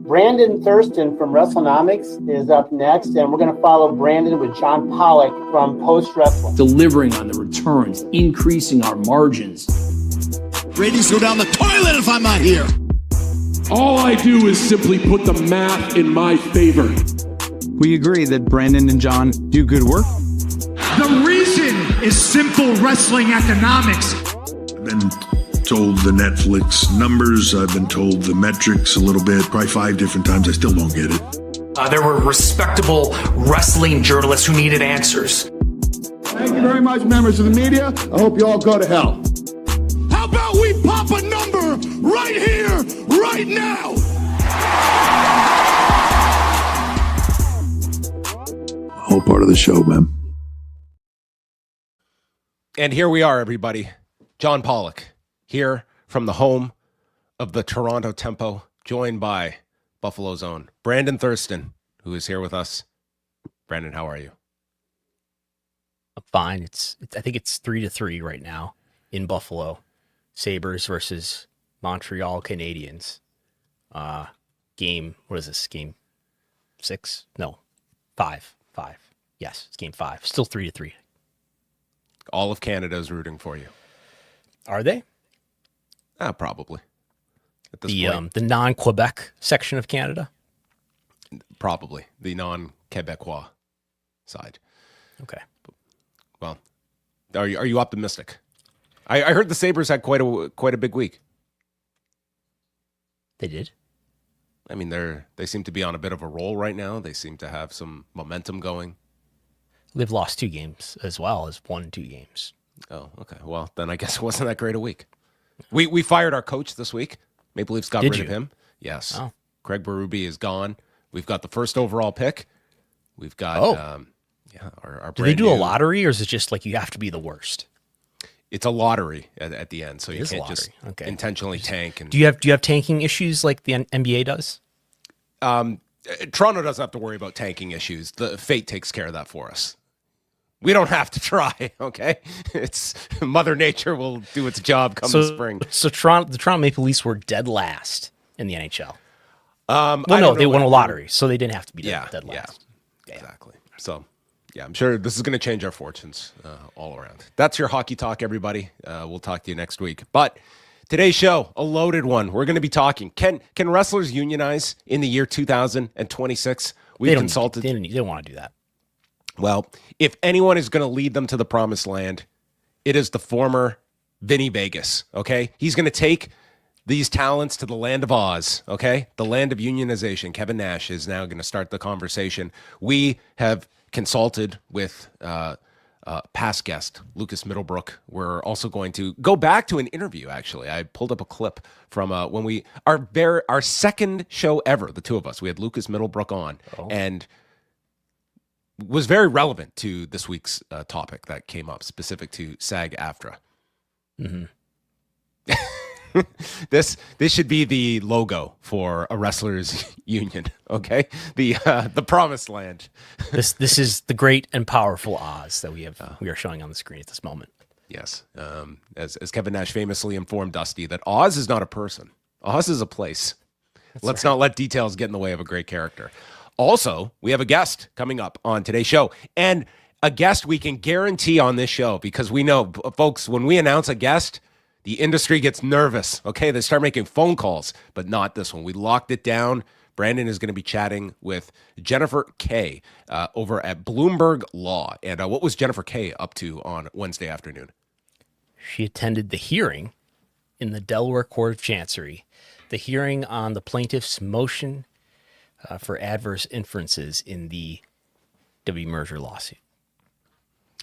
Brandon Thurston from WrestleNomics is up next, and we're going to follow Brandon with John Pollock from Post Wrestling. Delivering on the returns, increasing our margins. Ratings go down the toilet if I'm not here. All I do is simply put the math in my favor. We agree that Brandon and John do good work. The reason is simple wrestling economics. I've been told the Netflix numbers. I've been told the metrics a little bit, probably 5 different times. I still don't get it. There were respectable wrestling journalists who needed answers. Thank you very much, members of the media. I hope you all go to hell. How about we pop a number right here, right now? All part of the show, man. And here we are, everybody. John Pollock, here from the home of the Toronto Tempo, joined by Buffalo's own Brandon Thurston, who is here with us. Brandon, how are you? I'm fine. I think it's 3-3 right now in Buffalo. Sabres versus Montreal Canadiens. Game, what is this? Game 6? No, 5. Yes, it's game 5. Still 3-3. All of Canada is rooting for you. Are they? Probably. At this point. The non-Quebec section of Canada? Probably. The non-Quebecois side. Okay. Well, are you optimistic? I heard the Sabres had quite a big week. They did? I mean, they seem to be on a bit of a roll right now. They seem to have some momentum going. They've lost 2 games as well as won 2 games. Oh, okay. Well, then I guess it wasn't that great a week. We fired our coach this week. Maple Leafs got rid of him. Yes. Oh. Craig Berube is gone. We've got the first overall pick. We've got our do they do a lottery, or is it just like you have to be the worst? It's a lottery at the end, so you can't just intentionally tank. And do you have tanking issues like the NBA does? Toronto doesn't have to worry about tanking issues. The fate takes care of that for us. We don't have to try, okay? It's Mother Nature will do its job come the spring. So the Toronto Maple Leafs were dead last in the NHL. They won a lottery, so they didn't have to be dead last. Yeah, exactly. So, yeah, I'm sure this is going to change our fortunes all around. That's your hockey talk, everybody. We'll talk to you next week. But today's show, a loaded one. We're going to be talking. Can wrestlers unionize in the year 2026? They don't want to do that. Well, if anyone is going to lead them to the promised land, it is the former Vinny Vegas, okay? He's going to take these talents to the land of Oz, okay? The land of unionization. Kevin Nash is now going to start the conversation. We have consulted with past guest Lucas Middlebrook. We're also going to go back to an interview, actually. I pulled up a clip from when our second show ever, the two of us. We had Lucas Middlebrook on, and was very relevant to this week's topic that came up, specific to SAG-AFTRA. Mm-hmm. This should be the logo for a wrestlers union, okay? The promised land. This is the great and powerful Oz that we are showing on the screen at this moment. Yes, as Kevin Nash famously informed Dusty, that Oz is not a person. Oz is a place. Let's not let details get in the way of a great character. Also, we have a guest coming up on today's show, and a guest we can guarantee on this show, because we know, folks, when we announce a guest, the industry gets nervous, okay? They start making phone calls, but not this one. We locked it down. Brandon is going to be chatting with Jennifer Kay over at Bloomberg Law. And what was Jennifer Kay up to on Wednesday afternoon? She attended the hearing in the Delaware Court of Chancery, the hearing on the plaintiff's motion for adverse inferences in the WWE merger lawsuit.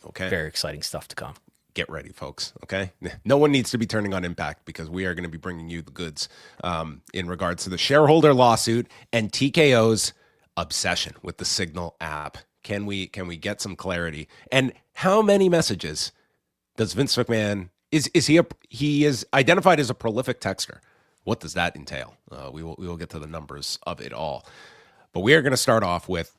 Okay. Very exciting stuff to come. Get ready, folks, okay? No one needs to be turning on Impact, because we are going to be bringing you the goods in regards to the shareholder lawsuit and TKO's obsession with the Signal app. Can we get some clarity? And how many messages does Vince McMahon, he is identified as a prolific texter. What does that entail? We will get to the numbers of it all. But we are going to start off with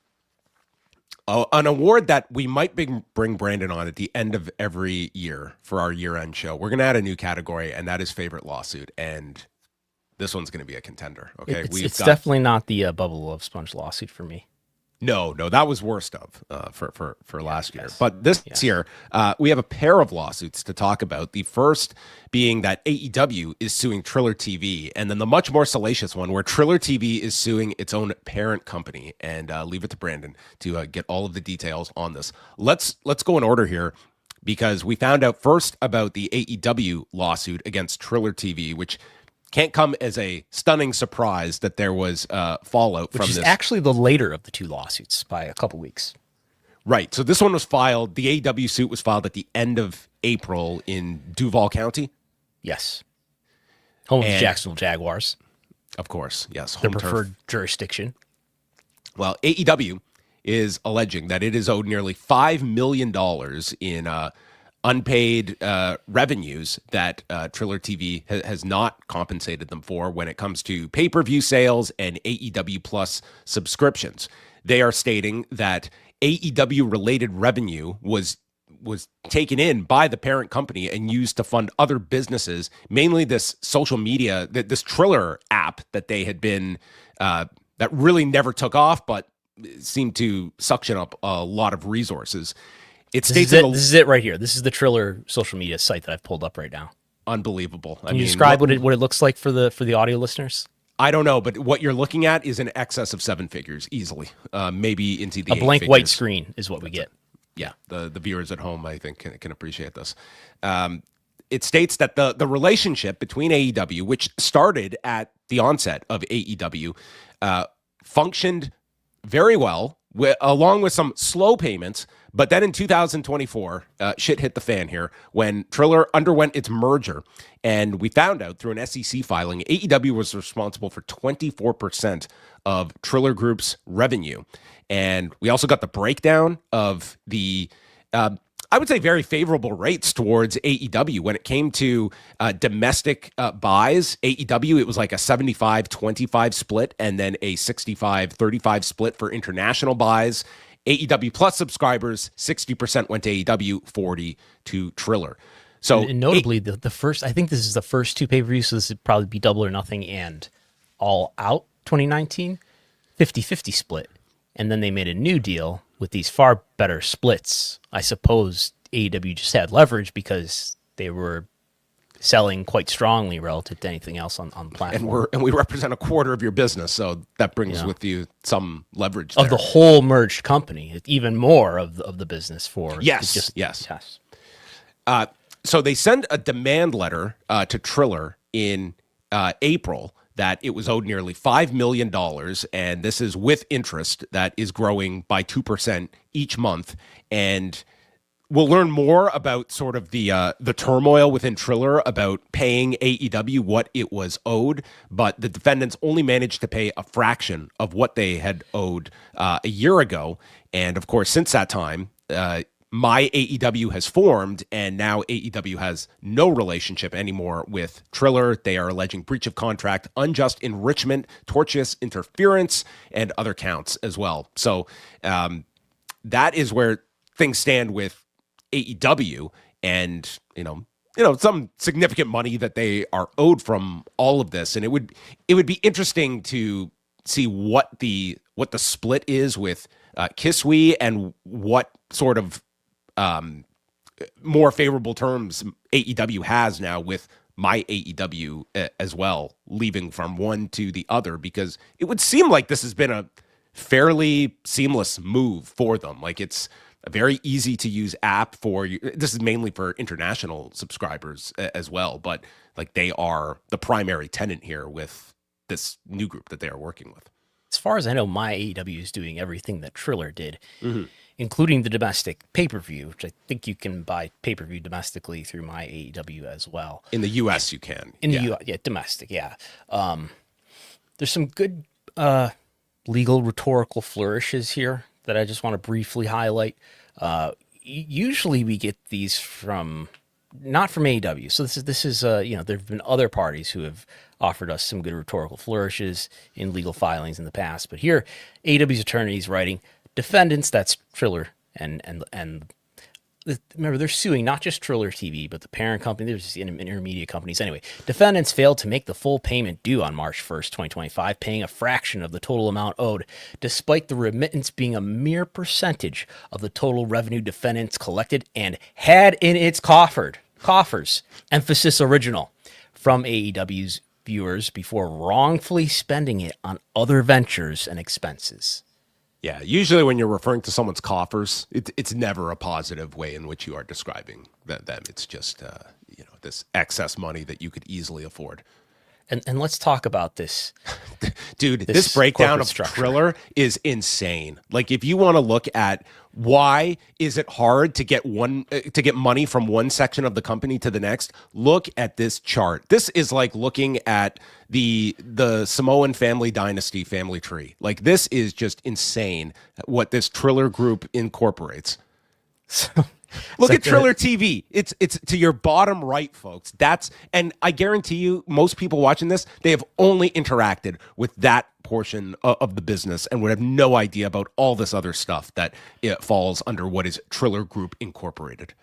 an award that we might bring Brandon on at the end of every year for our year-end show. We're going to add a new category, and that is favorite lawsuit. And this one's going to be a contender. Okay, it's definitely not the Bubba Love Sponge lawsuit for me. No, that was worst of for last year. But this year, we have a pair of lawsuits to talk about. The first being that AEW is suing Triller TV, and then the much more salacious one where Triller TV is suing its own parent company. And leave it to Brandon to get all of the details on this. Let's go in order here, because we found out first about the AEW lawsuit against Triller TV, which can't come as a stunning surprise that there was fallout from this. Which is actually the later of the two lawsuits by a couple weeks. Right. So this one was filed, the AEW suit was filed at the end of April in Duval County. Yes. Home of the Jacksonville Jaguars. Of course, yes. Their preferred jurisdiction. Well, AEW is alleging that it is owed nearly $5 million in unpaid revenues that Triller TV has not compensated them for when it comes to pay-per-view sales and AEW Plus subscriptions. They are stating that AEW-related revenue was taken in by the parent company and used to fund other businesses, mainly this social media, this Triller app that they had been, that really never took off, but seemed to suction up a lot of resources. This is it right here. This is the Triller social media site that I've pulled up right now. Unbelievable. Can you describe what it looks like for the audio listeners? I don't know, but what you're looking at is in excess of 7 figures easily, maybe into the a blank white screen is what we get. Yeah, the viewers at home, I think, can appreciate this. It states that the relationship between AEW, which started at the onset of AEW, functioned very well, along with some slow payments. But then in 2024, shit hit the fan here when Triller underwent its merger. And we found out through an SEC filing, AEW was responsible for 24% of Triller Group's revenue. And we also got the breakdown of the, I would say, very favorable rates towards AEW. When it came to domestic buys, AEW, it was like a 75-25 split and then a 65-35 split for international buys. AEW Plus subscribers, 60% went to AEW, 40% to Triller. So, and notably, the first, I think this is the first two pay-per-views, so this would probably be Double or Nothing and All Out 2019, 50-50 split. And then they made a new deal with these far better splits. I suppose AEW just had leverage because they were selling quite strongly relative to anything else on the platform. And we represent a quarter of your business, so that brings with you some leverage of the whole merged company, even more of the business for yes. So they send a demand letter to Triller in April that it was owed nearly $5 million, and this is with interest that is growing by 2% each month. And we'll learn more about sort of the turmoil within Triller about paying AEW what it was owed, but the defendants only managed to pay a fraction of what they had owed a year ago. And of course, since that time, My AEW has formed, and now AEW has no relationship anymore with Triller. They are alleging breach of contract, unjust enrichment, tortious interference, and other counts as well. So that is where things stand with AEW, and you know some significant money that they are owed from all of this. And it would be interesting to see what the split is with Kiswe, and what sort of more favorable terms AEW has now with My AEW as well, leaving from one to the other, because it would seem like this has been a fairly seamless move for them. Like, it's a very easy to use app for you. This is mainly for international subscribers as well, but like, they are the primary tenant here with this new group that they are working with. As far as I know, My AEW is doing everything that Triller did, including the domestic pay-per-view, which I think you can buy pay-per-view domestically through My AEW as well. In the U.S. you can. In the U.S., yeah, domestic, yeah. There's some good legal rhetorical flourishes here that I just want to briefly highlight. Usually we get these not from AEW. So this is there have been other parties who have offered us some good rhetorical flourishes in legal filings in the past. But here, AEW's attorney is writing, defendants, that's Triller and remember, they're suing not just Triller TV, but the parent company. There's just intermediate companies. Anyway, defendants failed to make the full payment due on March 1st, 2025, paying a fraction of the total amount owed, despite the remittance being a mere percentage of the total revenue defendants collected and had in its coffers. Emphasis original from AEW's viewers before wrongfully spending it on other ventures and expenses. Yeah, usually when you're referring to someone's coffers, it's never a positive way in which you are describing them. It's just this excess money that you could easily afford. And let's talk about this. Dude, this breakdown of Triller is insane. Like, if you want to look at why is it hard to get money from one section of the company to the next, look at this chart. This is like looking at the Samoan family dynasty family tree. Like, this is just insane what this Triller group incorporates. Look at Triller TV. It's to your bottom right, folks. And I guarantee you, most people watching this, they have only interacted with that portion of the business and would have no idea about all this other stuff that it falls under what is Triller Group Incorporated.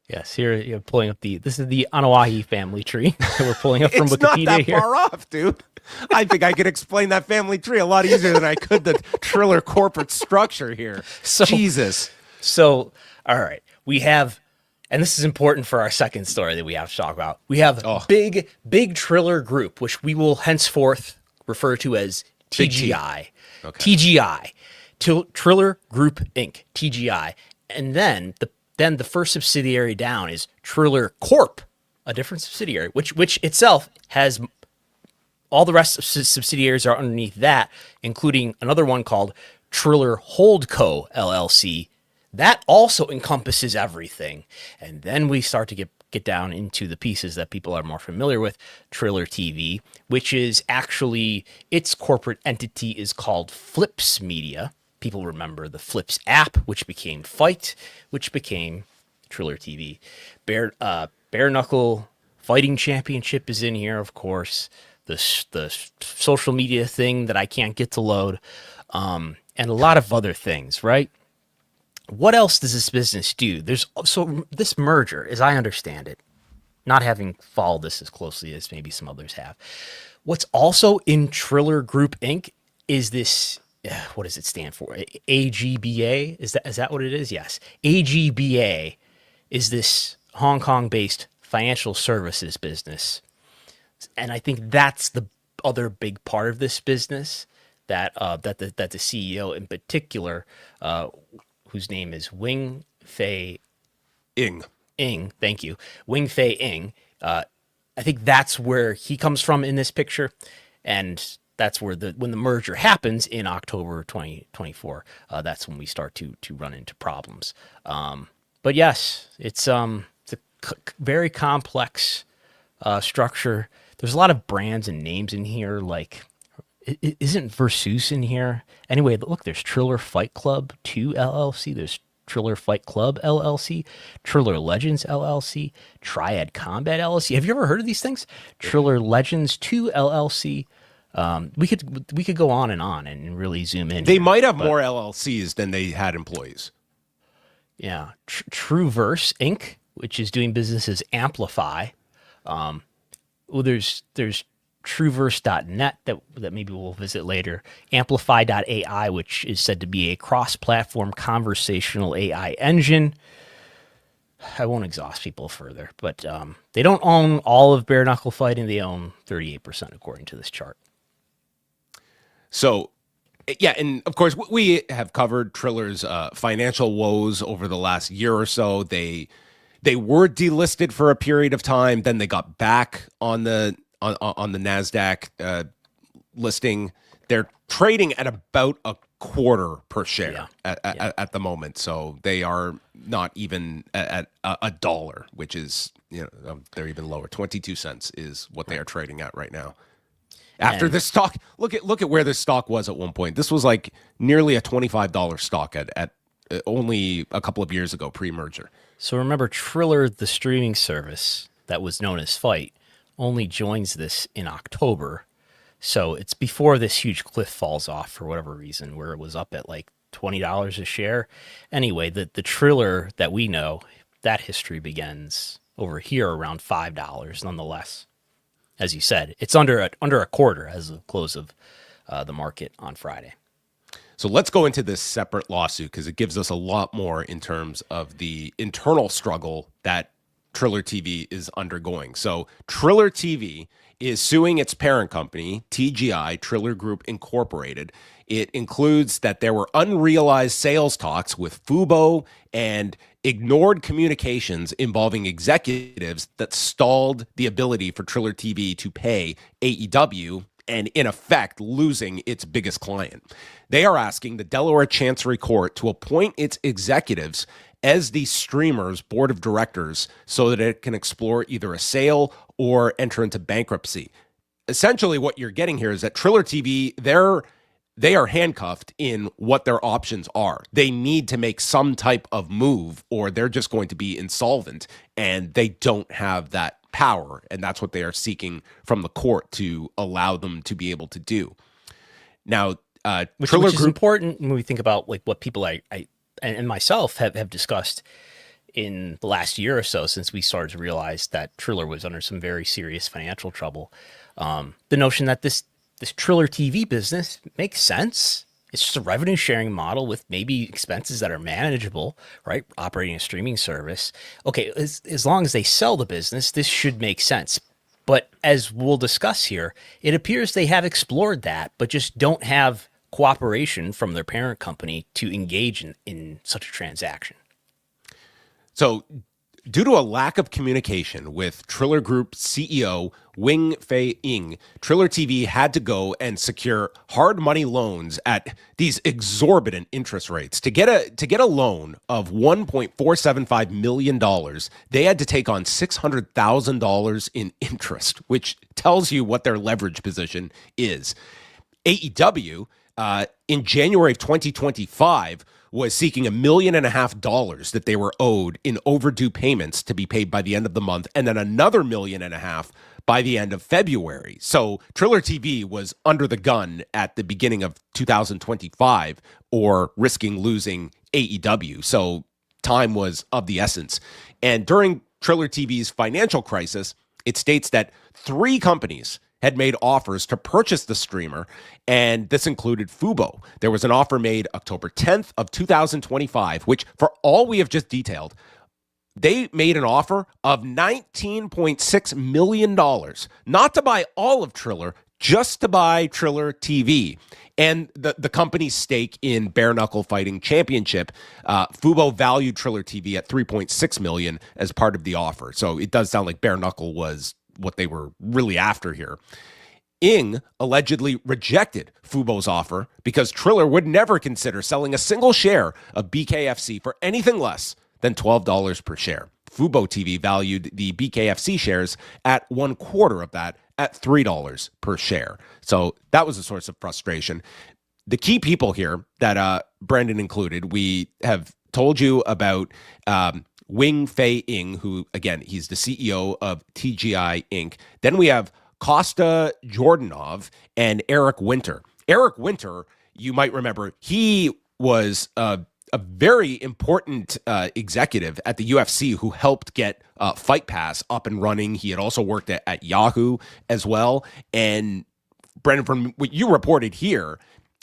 Yes, here you're pulling up this is the Anawahi family tree that we're pulling up from Wikipedia. It's not that here. far off, dude. I think I could explain that family tree a lot easier than I could the Triller corporate structure here. Jesus. So, all right. We have, and this is important for our second story that we have to talk about. We have big Triller Group, which we will henceforth refer to as TGI. Okay. TGI, Triller Group Inc. TGI, and then the first subsidiary down is Triller Corp, a different subsidiary, which itself has all the rest of subsidiaries are underneath that, including another one called Triller Holdco LLC. That also encompasses everything. And then we start to get down into the pieces that people are more familiar with. Triller TV, which is actually, its corporate entity is called Flips Media. People remember the Flips app, which became Fight, which became Triller TV. Bare Knuckle Fighting Championship is in here, of course. The social media thing that I can't get to load. And a lot of other things, right? What else does this business do? So this merger, as I understand it, not having followed this as closely as maybe some others have, what's also in Triller Group Inc. is this, what does it stand for? AGBA? Is that what it is? Yes. AGBA is this Hong Kong-based financial services business. And I think that's the other big part of this business that the CEO in particular, whose name is Wing Fei Ing, thank you. Wing Fei Ing. I think that's where he comes from in this picture. And that's where when the merger happens in October 2024, that's when we start to run into problems. But yes, it's a very complex structure. There's a lot of brands and names in here, like, isn't Versus in here? Anyway, look, there's Triller Fight Club 2 LLC. There's Triller Fight Club LLC, Triller Legends LLC, Triad Combat LLC. Have you ever heard of these things? Triller Legends 2 LLC. We could go on and really zoom in. They might have more LLCs than they had employees. Yeah. Trueverse Inc., which is doing business as Amplify. Well, there's Trueverse.net that maybe we'll visit later. Amplify.ai, which is said to be a cross-platform conversational AI engine. I won't exhaust people further, but they don't own all of bare knuckle fighting. They own 38%, according to this chart. So, yeah, and of course, we have covered Triller's financial woes over the last year or so. They were delisted for a period of time, then they got back on the NASDAQ listing. They're trading at about a quarter per share at the moment. So they are not even at $1, which is, they're even lower. 22 cents is what they are trading at right now. After this stock, look at where this stock was at one point. This was like nearly a $25 stock at only a couple of years ago, pre-merger. So remember, Triller, the streaming service that was known as Fight, only joins this in October. So it's before this huge cliff falls off for whatever reason, where it was up at like $20 a share. Anyway, the Triller that we know, that history begins over here around $5 nonetheless. As you said, it's under a quarter as of close of the market on Friday. So let's go into this separate lawsuit because it gives us a lot more in terms of the internal struggle that Triller TV is undergoing. So Triller TV is suing its parent company, TGI, Triller Group Incorporated. It includes that there were unrealized sales talks with Fubo and ignored communications involving executives that stalled the ability for Triller TV to pay AEW and, in effect, losing its biggest client. They are asking the Delaware Chancery Court to appoint its executives as the streamer's board of directors so that it can explore either a sale or enter into bankruptcy. Essentially, what you're getting here is that Triller TV, they are handcuffed in what their options are. They need to make some type of move or they're just going to be insolvent, and they don't have that power, and that's what they are seeking from the court to allow them to be able to do. Now, which Triller is important when we think about like what people I and myself have discussed in the last year or so since we started to realize that Triller was under some very serious financial trouble. The notion that this Triller TV business makes sense. It's just a revenue sharing model with maybe expenses that are manageable, right? Operating a streaming service. Okay, as long as they sell the business, this should make sense. But as we'll discuss here, it appears they have explored that, but just don't have cooperation from their parent company to engage in such a transaction. So, due to a lack of communication with Triller Group CEO Wing Fei Ying, Triller TV had to go and secure hard money loans at these exorbitant interest rates. To get a loan of $1.475 million, they had to take on $600,000 in interest, which tells you what their leverage position is. AEW, in January of 2025, was seeking $1.5 million that they were owed in overdue payments to be paid by the end of the month, and then another $1.5 million by the end of February. So Triller TV was under the gun at the beginning of 2025 or risking losing AEW. So time was of the essence. And during Triller TV's financial crisis, it states that 3 companies had made offers to purchase the streamer, and this included Fubo. There was an offer made October 10th of 2025, which, for all we have just detailed, they made an offer of $19.6 million, not to buy all of Triller, just to buy Triller TV. And the company's stake in Bare Knuckle Fighting Championship, Fubo valued Triller TV at $3.6 million as part of the offer. So it does sound like Bare Knuckle was what they were really after here. Ing allegedly rejected Fubo's offer because Triller would never consider selling a single share of BKFC for anything less than $12 per share. Fubo TV valued the BKFC shares at 1/4 of that at $3 per share. So that was a source of frustration. The key people here that Brandon included, we have told you about Wing Fei Ying, who, again, he's the CEO of TGI Inc. Then we have Costa Jordanov and Eric Winter. Eric Winter, you might remember, he was a very important executive at the UFC who helped get Fight Pass up and running. He had also worked at Yahoo as well. And Brandon, from what you reported here,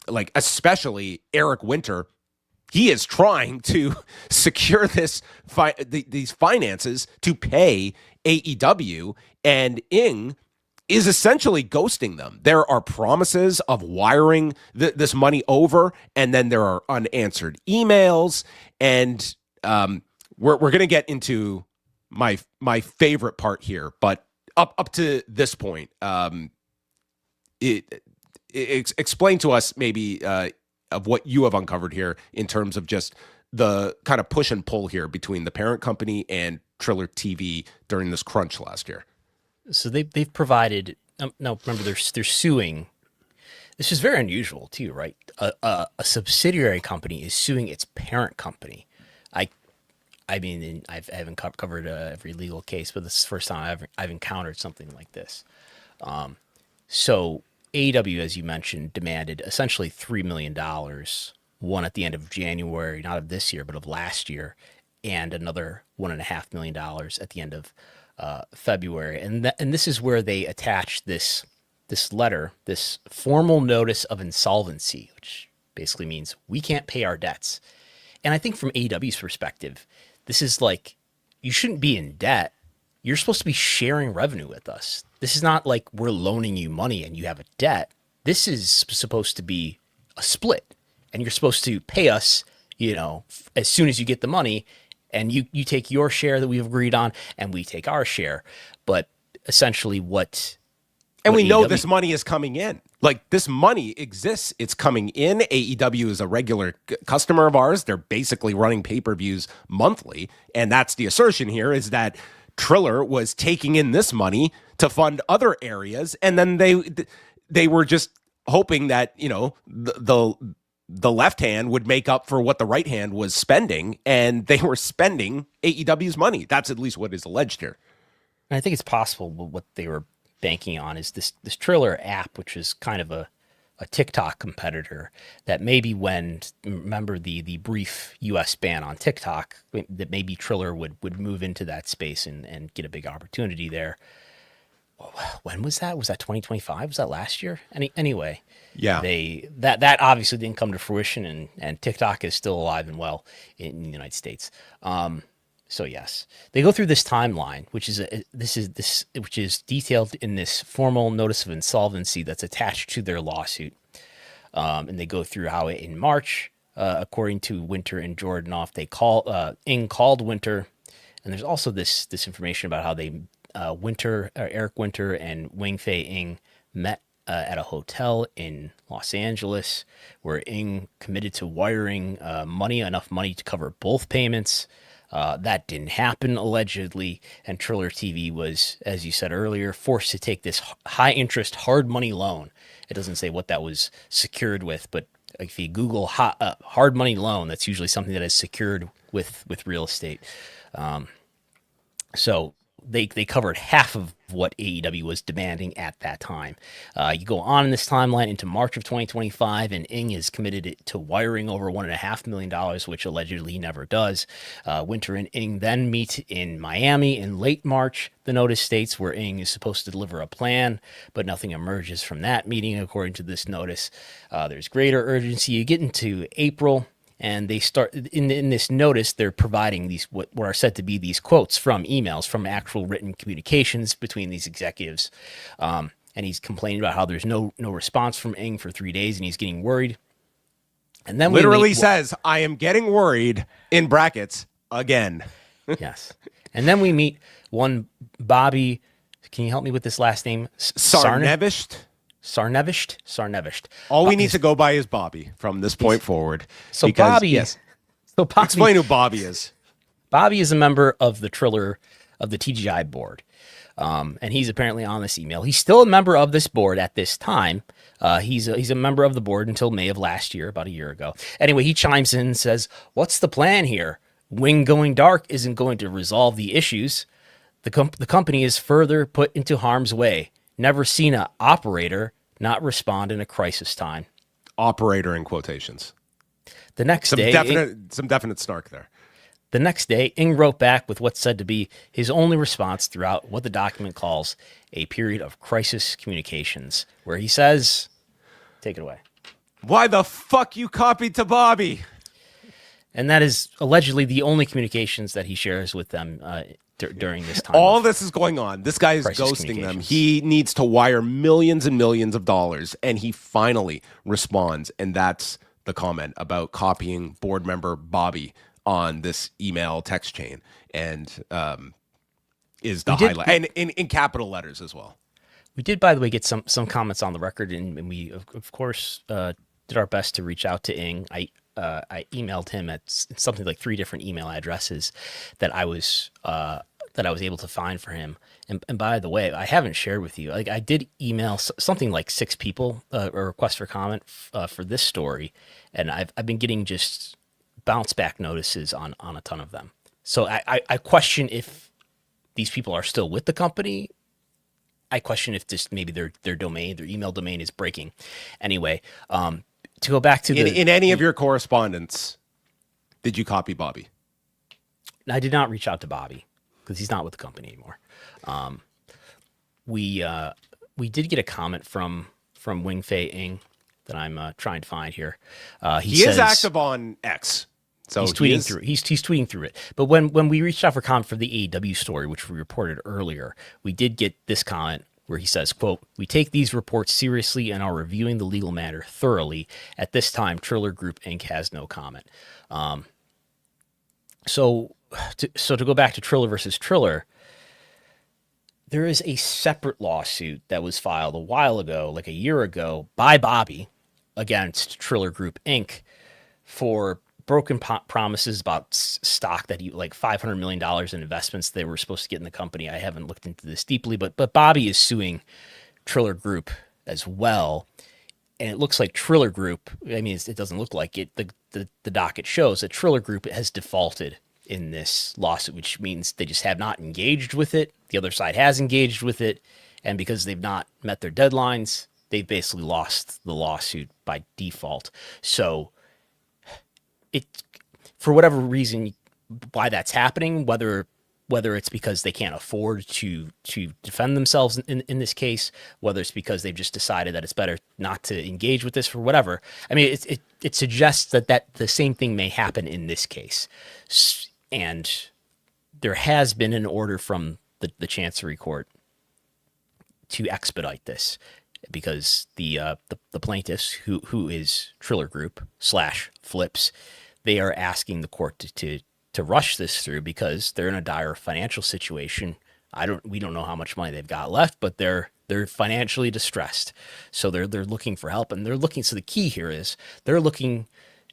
like especially Eric Winter, he is trying to secure these finances to pay AEW, and Ing is essentially ghosting them. There are promises of wiring this money over, and then there are unanswered emails, and we're going to get into my favorite part here. But up to this point, explain to us maybe of what you have uncovered here in terms of just the kind of push and pull here between the parent company and Triller TV during this crunch last year. So they've provided. Now remember, they're suing. This is very unusual too, right? A subsidiary company is suing its parent company. I mean, I haven't covered every legal case, but this is the first time I've encountered something like this. So AEW, as you mentioned, demanded essentially $3 million one at the end of January, not of this year, but of last year, and another $1.5 million at the end of February. And this is where they attach this letter, this formal notice of insolvency, which basically means we can't pay our debts. And I think from AEW's perspective, this is like, you shouldn't be in debt. You're supposed to be sharing revenue with us. This is not like we're loaning you money and you have a debt. This is supposed to be a split, and you're supposed to pay us, as soon as you get the money, and you take your share that we've agreed on, and we take our share. But essentially and we know this money is coming in. Like, this money exists. It's coming in. AEW is a regular customer of ours. They're basically running pay-per-views monthly. And that's the assertion here, is that Triller was taking in this money to fund other areas. And then they were just hoping that, the left hand would make up for what the right hand was spending. And they were spending AEW's money. That's at least what is alleged here. And I think it's possible what they were banking on is this Triller app, which is kind of a TikTok competitor, that maybe remember the brief US ban on TikTok, that maybe Triller would move into that space and get a big opportunity there. When was that? Was that 2025? Was that last year? Anyway, yeah, that obviously didn't come to fruition, and TikTok is still alive and well in the United States. So yes, they go through this timeline, which is detailed in this formal notice of insolvency that's attached to their lawsuit, and they go through how in March, according to Winter and Jordanoff, Ing called Winter, and there's also this information about how they Eric Winter and Wing Fei Ing met at a hotel in Los Angeles, where Ing committed to wiring enough money to cover both payments. That didn't happen, allegedly, and TrillerTV was, as you said earlier, forced to take this high-interest, hard money loan. It doesn't say what that was secured with, but if you Google hard money loan, that's usually something that is secured with real estate. So they covered half of what AEW was demanding at that time. You go on in this timeline into March of 2025, and Ing is committed to wiring over $1.5 million, which allegedly he never does. Winter and Ing then meet in Miami in late March, the notice states, where Ing is supposed to deliver a plan, but nothing emerges from that meeting, according to this notice. There's greater urgency. You get into April, and they start in this notice. They're providing these what are said to be these quotes from emails, from actual written communications between these executives. And he's complaining about how there's no response from Ing for 3 days, and he's getting worried. And then literally says, "I am getting worried," in brackets, again. Yes. And then we meet one Bobby. Can you help me with this last name? Sarnevisht. All we need to go by is Bobby from this point forward. So Bobby, explain who Bobby is. Bobby is a member of the TGI board, and he's apparently on this email. He's still a member of this board at this time. He's a member of the board until May of last year, about a year ago. Anyway, he chimes in and says, "What's the plan here? Wing going dark isn't going to resolve the issues. The company is further put into harm's way. Never seen an operator not respond in a crisis time." Operator in quotations. The next day, some definite snark there. The next day, Ing wrote back with what's said to be his only response throughout what the document calls a period of crisis communications, where he says, take it away. "Why the fuck you copied to Bobby?" And that is allegedly the only communications that he shares with them during this time. All this is going on. This guy is ghosting them. He needs to wire millions and millions of dollars, and he finally responds. And that's the comment about copying board member Bobby on this email text chain, and is the highlight, and in capital letters as well. We did, by the way, get some comments on the record, and we of course did our best to reach out to Ing. I emailed him at something like 3 different email addresses that I was able to find for him. And by the way, I haven't shared with you, like, I did email something like 6 people a request for comment for this story, and I've been getting just bounce back notices on a ton of them. So I question if these people are still with the company. I question if just maybe their email domain is breaking. Anyway, to go back to in any of your correspondence, did you copy Bobby? I did not reach out to Bobby because he's not with the company anymore. We did get a comment from Wing Fei Ing that I'm trying to find here. He says, is active on X. So he's tweeting through. He's tweeting through it. But when we reached out for comment for the AEW story, which we reported earlier, we did get this comment where he says, quote, "We take these reports seriously and are reviewing the legal matter thoroughly. At this time, Triller Group Inc. has no comment." So to go back to Triller versus Triller, there is a separate lawsuit that was filed a while ago, like a year ago, by Bobby against Triller Group Inc. for broken promises about stock that he, like $500 million in investments they were supposed to get in the company. I haven't looked into this deeply, but Bobby is suing Triller Group as well. And it looks like Triller Group, I mean, it doesn't look like it. The docket shows that Triller Group has defaulted in this lawsuit, which means they just have not engaged with it. The other side has engaged with it. And because they've not met their deadlines, they've basically lost the lawsuit by default. So it, for whatever reason, why that's happening, whether it's because they can't afford to defend themselves in this case, whether it's because they've just decided that it's better not to engage with this for whatever. I mean, it suggests that the same thing may happen in this case. And there has been an order from the Chancery Court to expedite this because the plaintiffs, who is Triller Group / Flips, they are asking the court to rush this through because they're in a dire financial situation. We don't know how much money they've got left, but they're financially distressed. So they're looking for help, and so the key here is they're looking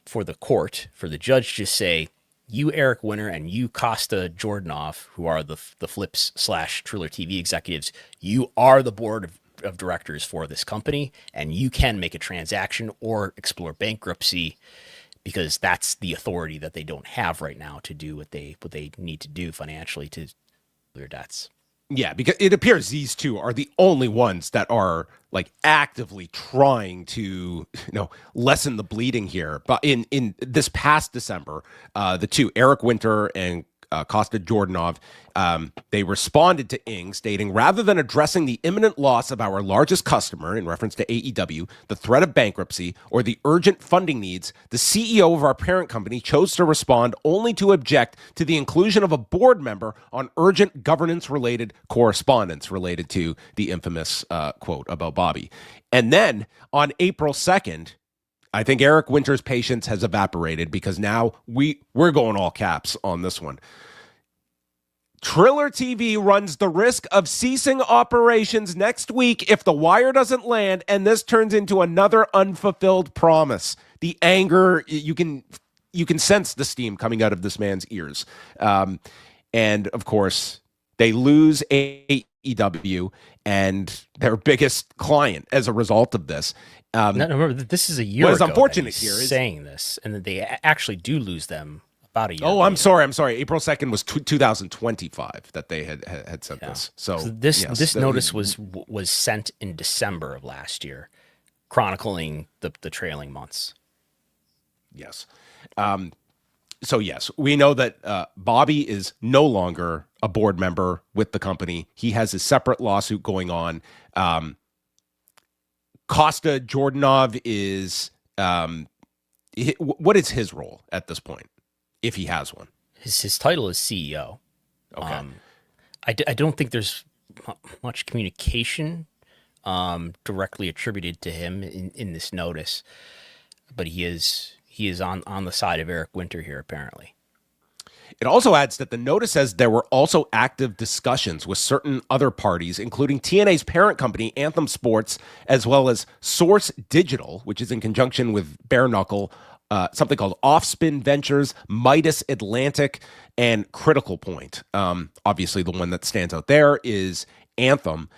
for the court, for the judge to say, you, Eric Winter, and you, Costa Jordanov, who are the Flips / Triller TV executives, you are the board of directors for this company, and you can make a transaction or explore bankruptcy, because that's the authority that they don't have right now to do what they need to do financially to their debts. Yeah, because it appears these two are the only ones that are like actively trying to, lessen the bleeding here. But in this past December, the two, Eric Winter and Costa Jordanov, they responded to Ing stating, rather than addressing the imminent loss of our largest customer, in reference to AEW, the threat of bankruptcy, or the urgent funding needs, the CEO of our parent company chose to respond only to object to the inclusion of a board member on urgent governance-related correspondence related to the infamous quote about Bobby. And then on April 2nd, I think Eric Winter's patience has evaporated because now we're going all caps on this one. Triller TV runs the risk of ceasing operations next week if the wire doesn't land and this turns into another unfulfilled promise. The anger, you can sense the steam coming out of this man's ears. And of course, they lose AEW and their biggest client as a result of this. No, remember, this is a year ago. What is unfortunate here is saying this, and that they actually do lose them about a year. Oh, I'm sorry. April 2nd was 2025 that they had sent this. So this notice was sent in December of last year, chronicling the trailing months. Yes. So yes, we know that Bobby is no longer a board member with the company. He has a separate lawsuit going on. Costa Jordanov is, what is his role at this point, if he has one? His title is CEO. Okay. I don't think there's much communication directly attributed to him in this notice, but he is on the side of Eric Winter here, apparently. It also adds that the notice says there were also active discussions with certain other parties, including TNA's parent company, Anthem Sports, as well as Source Digital, which is in conjunction with Bare Knuckle, something called Offspin Ventures, Midas Atlantic, and Critical Point. Obviously, the one that stands out there is Anthem.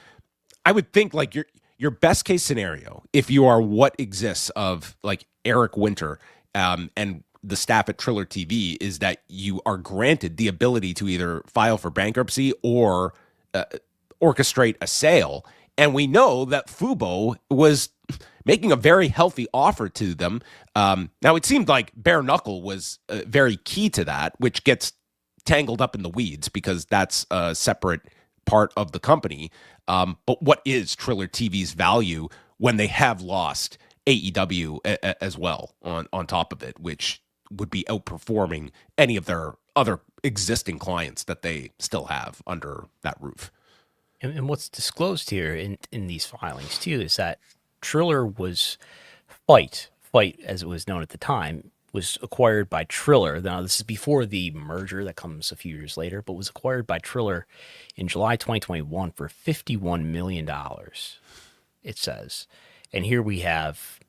I would think like your best case scenario, if you are what exists of like Eric Winter and the staff at Triller TV, is that you are granted the ability to either file for bankruptcy or orchestrate a sale. And we know that Fubo was making a very healthy offer to them. Now, it seemed like bare knuckle was very key to that, which gets tangled up in the weeds because that's a separate part of the company. But what is Triller TV's value when they have lost AEW as well on top of it, which would be outperforming any of their other existing clients that they still have under that roof? And what's disclosed here in these filings, too, is that Triller was Fight, as it was known at the time, was acquired by Triller. Now, this is before the merger that comes a few years later, but was acquired by Triller in July 2021 for $51 million, it says. And here we have,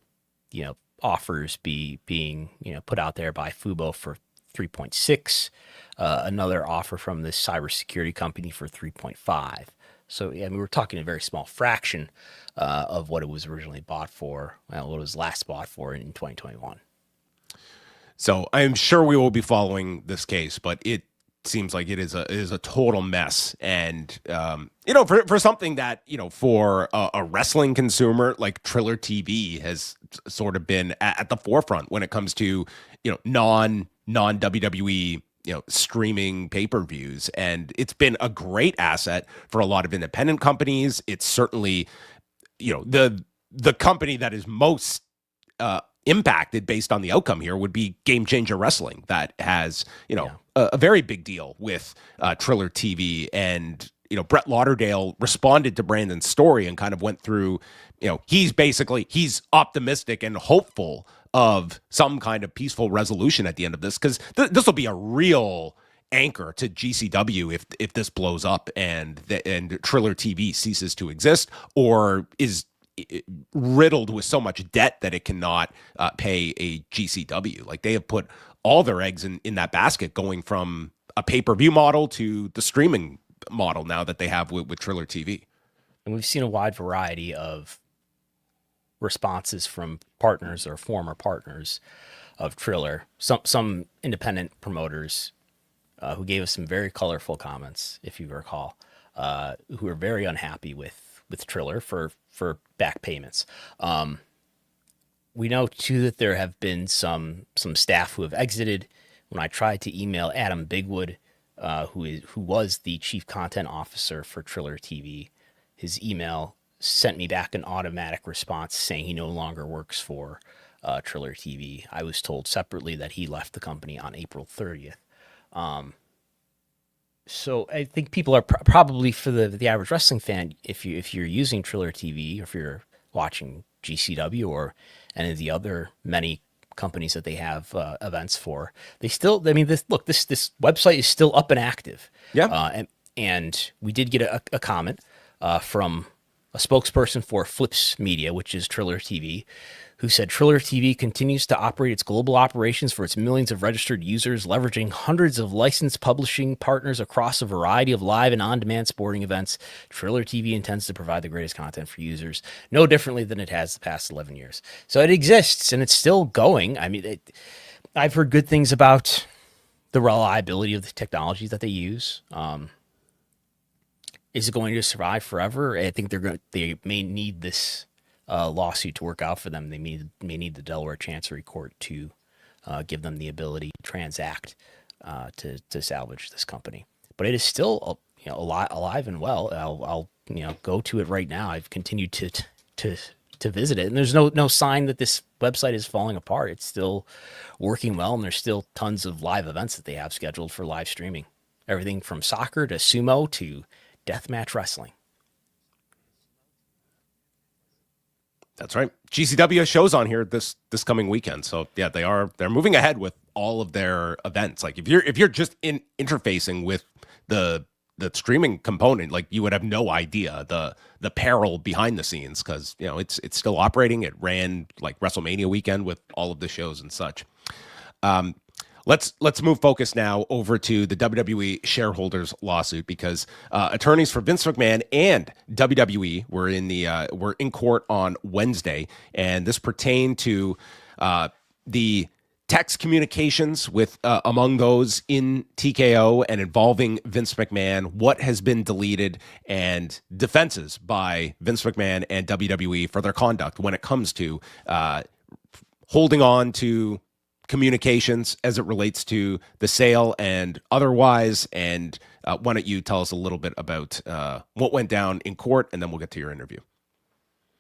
offers being put out there by Fubo for 3.6, another offer from this cybersecurity company for 3.5. So, we're talking a very small fraction of what it was originally bought for, what it was last bought for in 2021. So I'm sure we will be following this case, but it seems like it is a total mess. And, for something that, for a wrestling consumer, like Triller TV has sort of been at the forefront when it comes to, non-WWE, streaming pay-per-views. And it's been a great asset for a lot of independent companies. It's certainly, the company that is most impacted based on the outcome here would be Game Changer Wrestling, that has, a very big deal with Triller TV. And, Brett Lauderdale responded to Brandon's story and kind of went through, he's optimistic and hopeful of some kind of peaceful resolution at the end of this, because this will be a real anchor to GCW if this blows up and Triller TV ceases to exist or is riddled with so much debt that it cannot pay a GCW. Like, they have put all their eggs in that basket, going from a pay-per-view model to the streaming model now that they have with Triller TV. And we've seen a wide variety of responses from partners or former partners of Triller. Some independent promoters who gave us some very colorful comments, if you recall, who are very unhappy with Triller for back payments. We know too that there have been some staff who have exited. When I tried to email Adam Bigwood, who was the chief content officer for Triller TV, his email sent me back an automatic response saying he no longer works for Triller TV. I was told separately that he left the company on April 30th. So I think people are probably, for the average wrestling fan, if you're using Triller TV, or if you're watching GCW or any of the other many companies that they have events for, they still, this website is still up and active. Yeah. And we did get a comment from a spokesperson for Flips Media, which is Triller TV, who said Triller TV continues to operate its global operations for its millions of registered users, leveraging hundreds of licensed publishing partners across a variety of live and on-demand sporting events. Triller TV intends to provide the greatest content for users, no differently than it has the past 11 years. So it exists, and it's still going. I've heard good things about the reliability of the technologies that they use. Is it going to survive forever? I think they may need this lawsuit to work out for them. They may need the Delaware Chancery Court to give them the ability to transact to salvage this company. But it is still alive and well. I'll go to it right now. I've continued to visit it, and there's no sign that this website is falling apart. It's still working well, and there's still tons of live events that they have scheduled for live streaming. Everything from soccer to sumo to deathmatch wrestling. That's right. GCW has shows on here this coming weekend. So yeah, they're moving ahead with all of their events. Like if you're just interfacing with the streaming component, like you would have no idea the peril behind the scenes, because it's still operating. It ran like WrestleMania weekend with all of the shows and such. Let's move focus now over to the WWE shareholders lawsuit, because attorneys for Vince McMahon and WWE were in court on Wednesday, and this pertained to the text communications with among those in TKO and involving Vince McMahon, what has been deleted, and defenses by Vince McMahon and WWE for their conduct when it comes to holding on to communications as it relates to the sale and otherwise. And why don't you tell us a little bit about what went down in court, and then we'll get to your interview.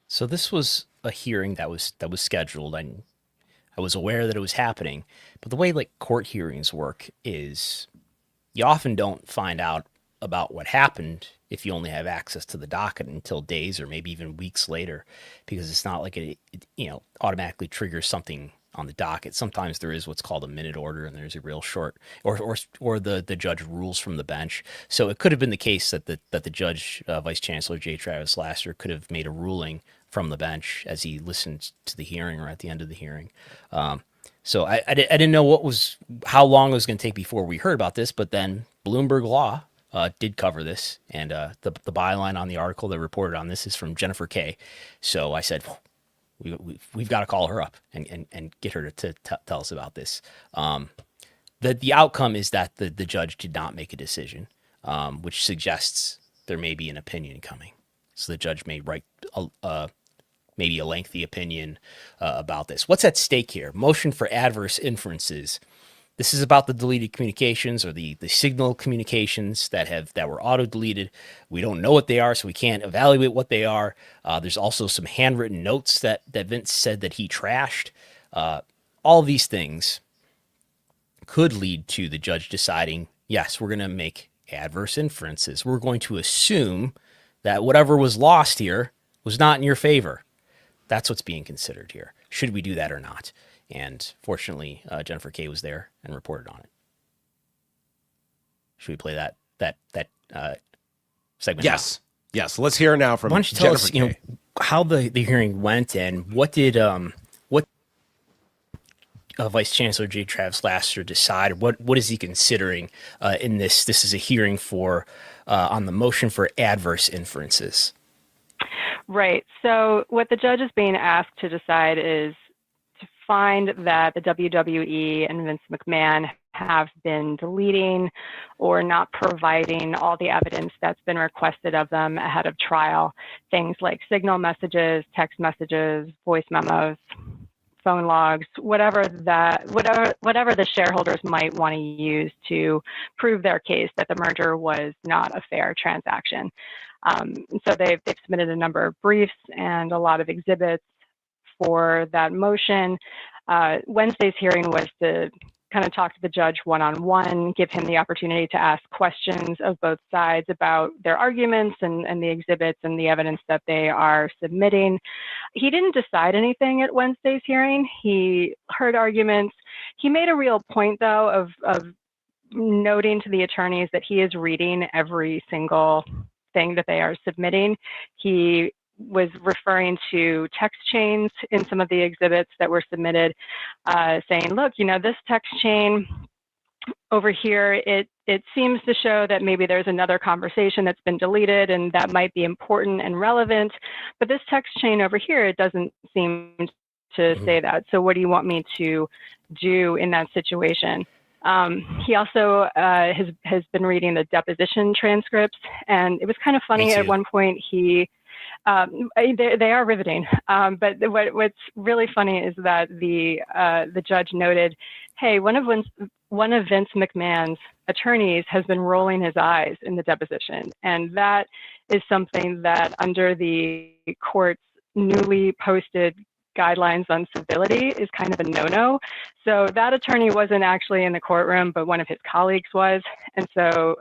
So this was a hearing that was scheduled. I was aware that it was happening, but the way like court hearings work is you often don't find out about what happened if you only have access to the docket until days or maybe even weeks later, because it's not like it automatically triggers something on the docket. Sometimes there is what's called a minute order, and there's a real short, or the judge rules from the bench. So it could have been the case that the judge, Vice Chancellor J. Travis Lasser, could have made a ruling from the bench as he listened to the hearing or at the end of the hearing. So I didn't know how long it was going to take before we heard about this, but then Bloomberg Law did cover this, and the byline on the article that reported on this is from Jennifer Kay. So I said, we've got to call her up and get her to tell us about this. The outcome is that the judge did not make a decision, which suggests there may be an opinion coming. So the judge may write maybe a lengthy opinion about this. What's at stake here? Motion for adverse inferences. This is about the deleted communications or the signal communications that were auto-deleted. We don't know what they are, so we can't evaluate what they are. There's also some handwritten notes that Vince said that he trashed. All these things could lead to the judge deciding, yes, we're going to make adverse inferences. We're going to assume that whatever was lost here was not in your favor. That's what's being considered here. Should we do that or not? And fortunately, Jennifer Kay was there and reported on it. Should we play that segment? Yes. Now? Yes. Let's hear now from Why don't you tell Jennifer us, Kay. How the hearing went and what did Vice Chancellor J. Travis Lasser decide? What is he considering in this? This is a hearing for on the motion for adverse inferences. Right. So what the judge is being asked to decide is to find that the WWE and Vince McMahon have been deleting or not providing all the evidence that's been requested of them ahead of trial. Things like signal messages, text messages, voice memos, phone logs, whatever the shareholders might want to use to prove their case that the merger was not a fair transaction. So they've submitted a number of briefs and a lot of exhibits for that motion. Wednesday's hearing was to kind of talk to the judge one-on-one, give him the opportunity to ask questions of both sides about their arguments and the exhibits and the evidence that they are submitting. He didn't decide anything at Wednesday's hearing. He heard arguments. He made a real point, though, of noting to the attorneys that he is reading every single thing that they are submitting. He was referring to text chains in some of the exhibits that were submitted, saying, look, this text chain over here, it seems to show that maybe there's another conversation that's been deleted and that might be important and relevant, but this text chain over here, it doesn't seem to say that. So what do you want me to do in that situation? He also has been reading the deposition transcripts, and it was kind of funny at one point. They are riveting, but what's really funny is that the judge noted, hey, one of Vince McMahon's attorneys has been rolling his eyes in the deposition, and that is something that under the court's newly posted guidelines on civility is kind of a no-no. So that attorney wasn't actually in the courtroom, but one of his colleagues was. And so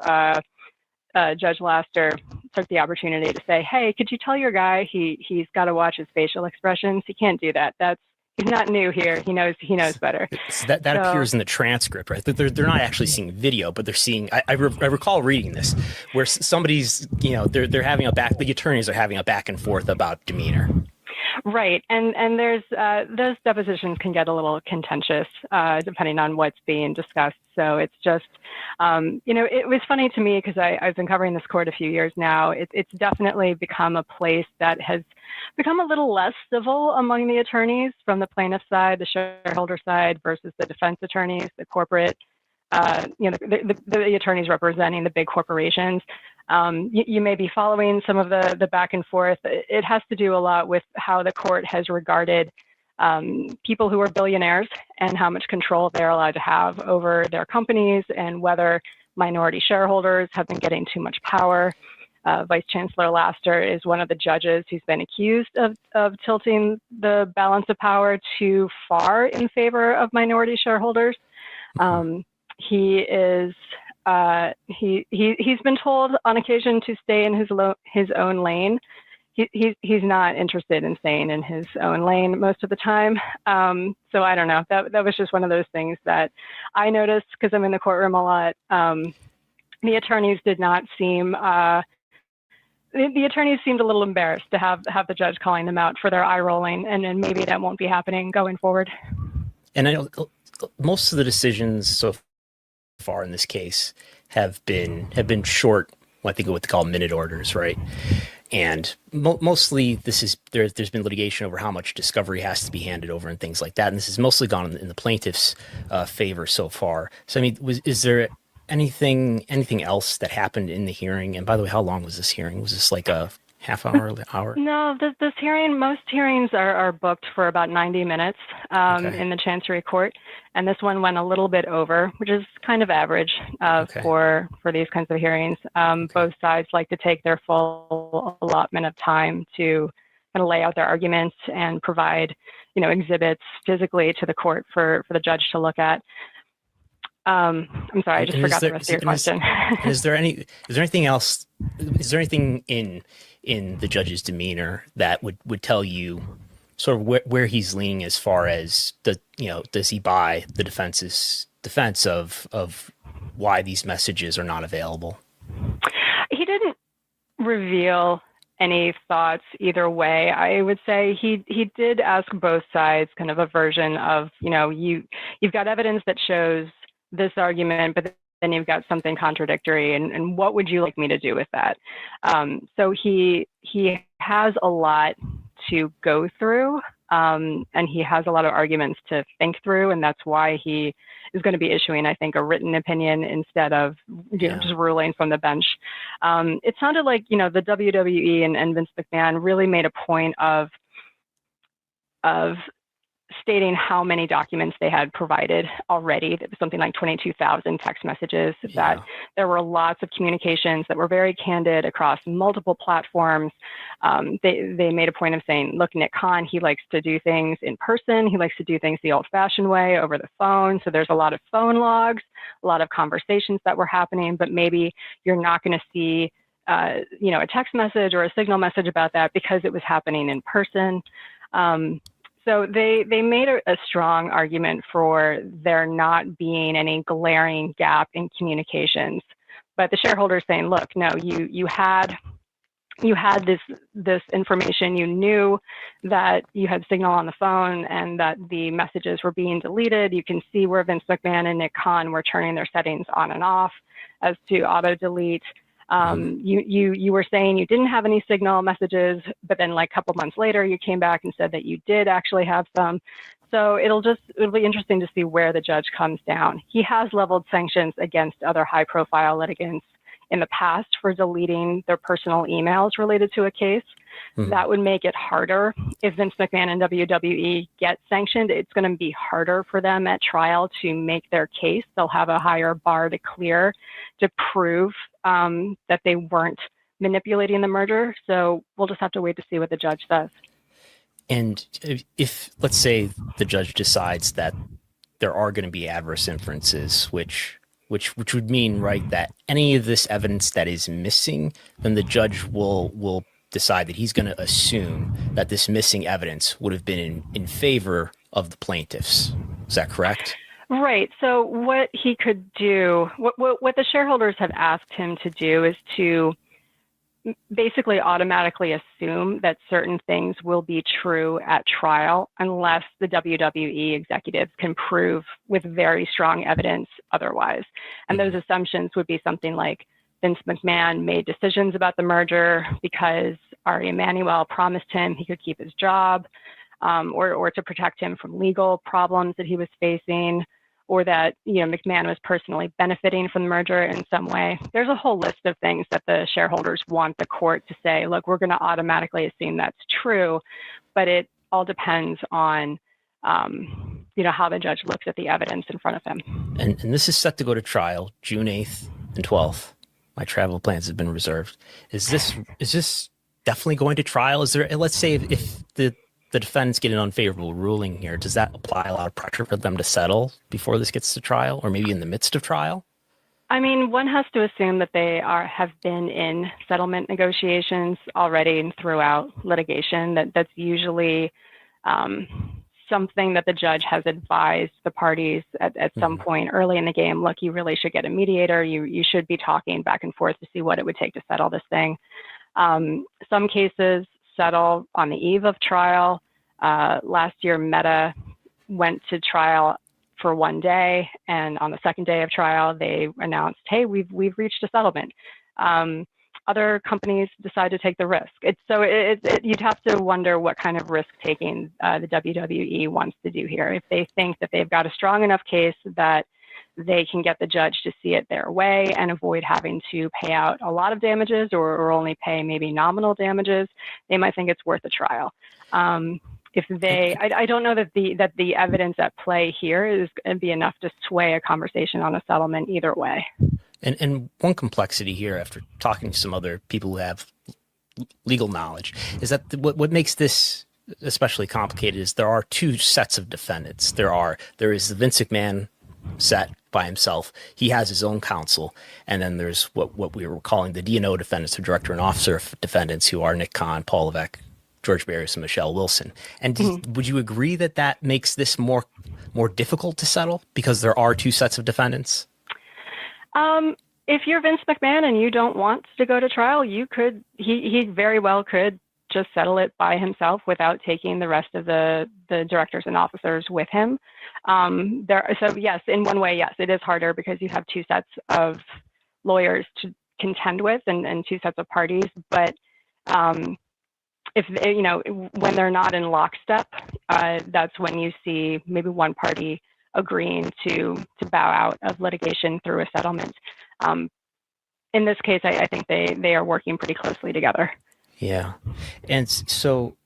Judge Lasser took the opportunity to say, hey, could you tell your guy he's got to watch his facial expressions? He can't do that. He's not new here. He knows better. So that appears in the transcript, right? They're not actually seeing video, but they're seeing. I recall reading this where somebody's, they're having the attorneys are having a back and forth about demeanor. Right, and there's those depositions can get a little contentious depending on what's being discussed. So it's just, it was funny to me because I've been covering this court a few years now. It's definitely become a place that has become a little less civil among the attorneys from the plaintiff side, the shareholder side versus the defense attorneys, the corporate, the attorneys representing the big corporations. You may be following some of the back and forth. It has to do a lot with how the court has regarded people who are billionaires and how much control they're allowed to have over their companies and whether minority shareholders have been getting too much power. Vice Chancellor Laster is one of the judges who's been accused of tilting the balance of power too far in favor of minority shareholders. He is he's been told on occasion to stay in his own lane. He's not interested in staying in his own lane most of the time. So I don't know. That was just one of those things that I noticed because I'm in the courtroom a lot. The attorneys did not seem. The attorneys seemed a little embarrassed to have the judge calling them out for their eye rolling, and maybe that won't be happening going forward. And I know most of the decisions so far in this case have been short. I think what they call minute orders, right? And mostly there's been litigation over how much discovery has to be handed over and things like that. And this has mostly gone in the plaintiff's favor so far. So I mean, is there anything else that happened in the hearing? And by the way, how long was this hearing? Was this like a half hour? No, this hearing, most hearings are booked for about 90 minutes in the Chancery Court. And this one went a little bit over, which is kind of average for these kinds of hearings. Both sides like to take their full allotment of time to kind of lay out their arguments and provide, exhibits physically to the court for the judge to look at. I'm sorry, I just forgot the rest of your question. Is there anything else? Is there anything in the judge's demeanor that would tell you sort of where he's leaning as far as does he buy the defense of why these messages are not available? He didn't reveal any thoughts either way. I would say he did ask both sides kind of a version of, you've got evidence that shows this argument, but then you've got something contradictory, and what would you like me to do with that? So he has a lot to go through, and he has a lot of arguments to think through, and that's why he is going to be issuing, I think, a written opinion instead of just ruling from the bench. It sounded like, the WWE and Vince McMahon really made a point of stating how many documents they had provided already. It was something like 22,000 text messages, that there were lots of communications that were very candid across multiple platforms. They made a point of saying, look, Nick Khan, he likes to do things in person. He likes to do things the old-fashioned way over the phone. So there's a lot of phone logs, a lot of conversations that were happening, but maybe you're not going to see a text message or a signal message about that because it was happening in person. So they made a strong argument for there not being any glaring gap in communications, but the shareholders saying, look, no, you had this information. You knew that you had signal on the phone and that the messages were being deleted. You can see where Vince McMahon and Nick Khan were turning their settings on and off as to auto delete. You were saying you didn't have any signal messages, but then like a couple months later, you came back and said that you did actually have some. So it'll be interesting to see where the judge comes down. He has leveled sanctions against other high profile litigants in the past for deleting their personal emails related to a case. That would make it harder. If Vince McMahon and WWE get sanctioned, it's going to be harder for them at trial to make their case. They'll have a higher bar to clear to prove that they weren't manipulating the merger. So we'll just have to wait to see what the judge says. And if, let's say, the judge decides that there are going to be adverse inferences, which would mean, right, that any of this evidence that is missing, then the judge will decide that he's going to assume that this missing evidence would have been in favor of the plaintiffs. Is that correct? Right. So what he could do, what the shareholders have asked him to do is to basically automatically assume that certain things will be true at trial unless the WWE executives can prove with very strong evidence otherwise. And those assumptions would be something like Vince McMahon made decisions about the merger because Ari Emanuel promised him he could keep his job, or to protect him from legal problems that he was facing, or that McMahon was personally benefiting from the merger in some way. There's a whole list of things that the shareholders want the court to say, look, we're going to automatically assume that's true, but it all depends on how the judge looks at the evidence in front of him. And this is set to go to trial June 8th and 12th. My travel plans have been reserved. Is this definitely going to trial? Is there, let's say if the defendants get an unfavorable ruling here, does that apply a lot of pressure for them to settle before this gets to trial, or maybe in the midst of trial? I mean, one has to assume that they have been in settlement negotiations already and throughout litigation. That's usually something that the judge has advised the parties at some point early in the game. Look, you really should get a mediator. You should be talking back and forth to see what it would take to settle this thing. Some cases settle on the eve of trial. Last year, Meta went to trial for one day, and on the second day of trial, they announced, "Hey, we've reached a settlement." Other companies decide to take the risk. You'd have to wonder what kind of risk taking the WWE wants to do here. If they think that they've got a strong enough case that they can get the judge to see it their way and avoid having to pay out a lot of damages or only pay maybe nominal damages, they might think it's worth a trial. I don't know that the evidence at play here is going to be enough to sway a conversation on a settlement either way. And one complexity here, after talking to some other people who have legal knowledge, is that what makes this especially complicated is there are two sets of defendants. There is the Vince McMahon set by himself. He has his own counsel. And then there's what we were calling the D&O defendants, the director and officer defendants, who are Nick Khan, Paul Levesque, George Barrios, and Michelle Wilson. And would you agree that makes this more difficult to settle because there are two sets of defendants? If you're Vince McMahon and you don't want to go to trial, he very well could just settle it by himself without taking the rest of the directors and officers with him. So yes, in one way, yes, it is harder because you have two sets of lawyers to contend with and two sets of parties. But if when they're not in lockstep, that's when you see maybe one party agreeing to bow out of litigation through a settlement. In this case, I think they are working pretty closely together. Yeah. And so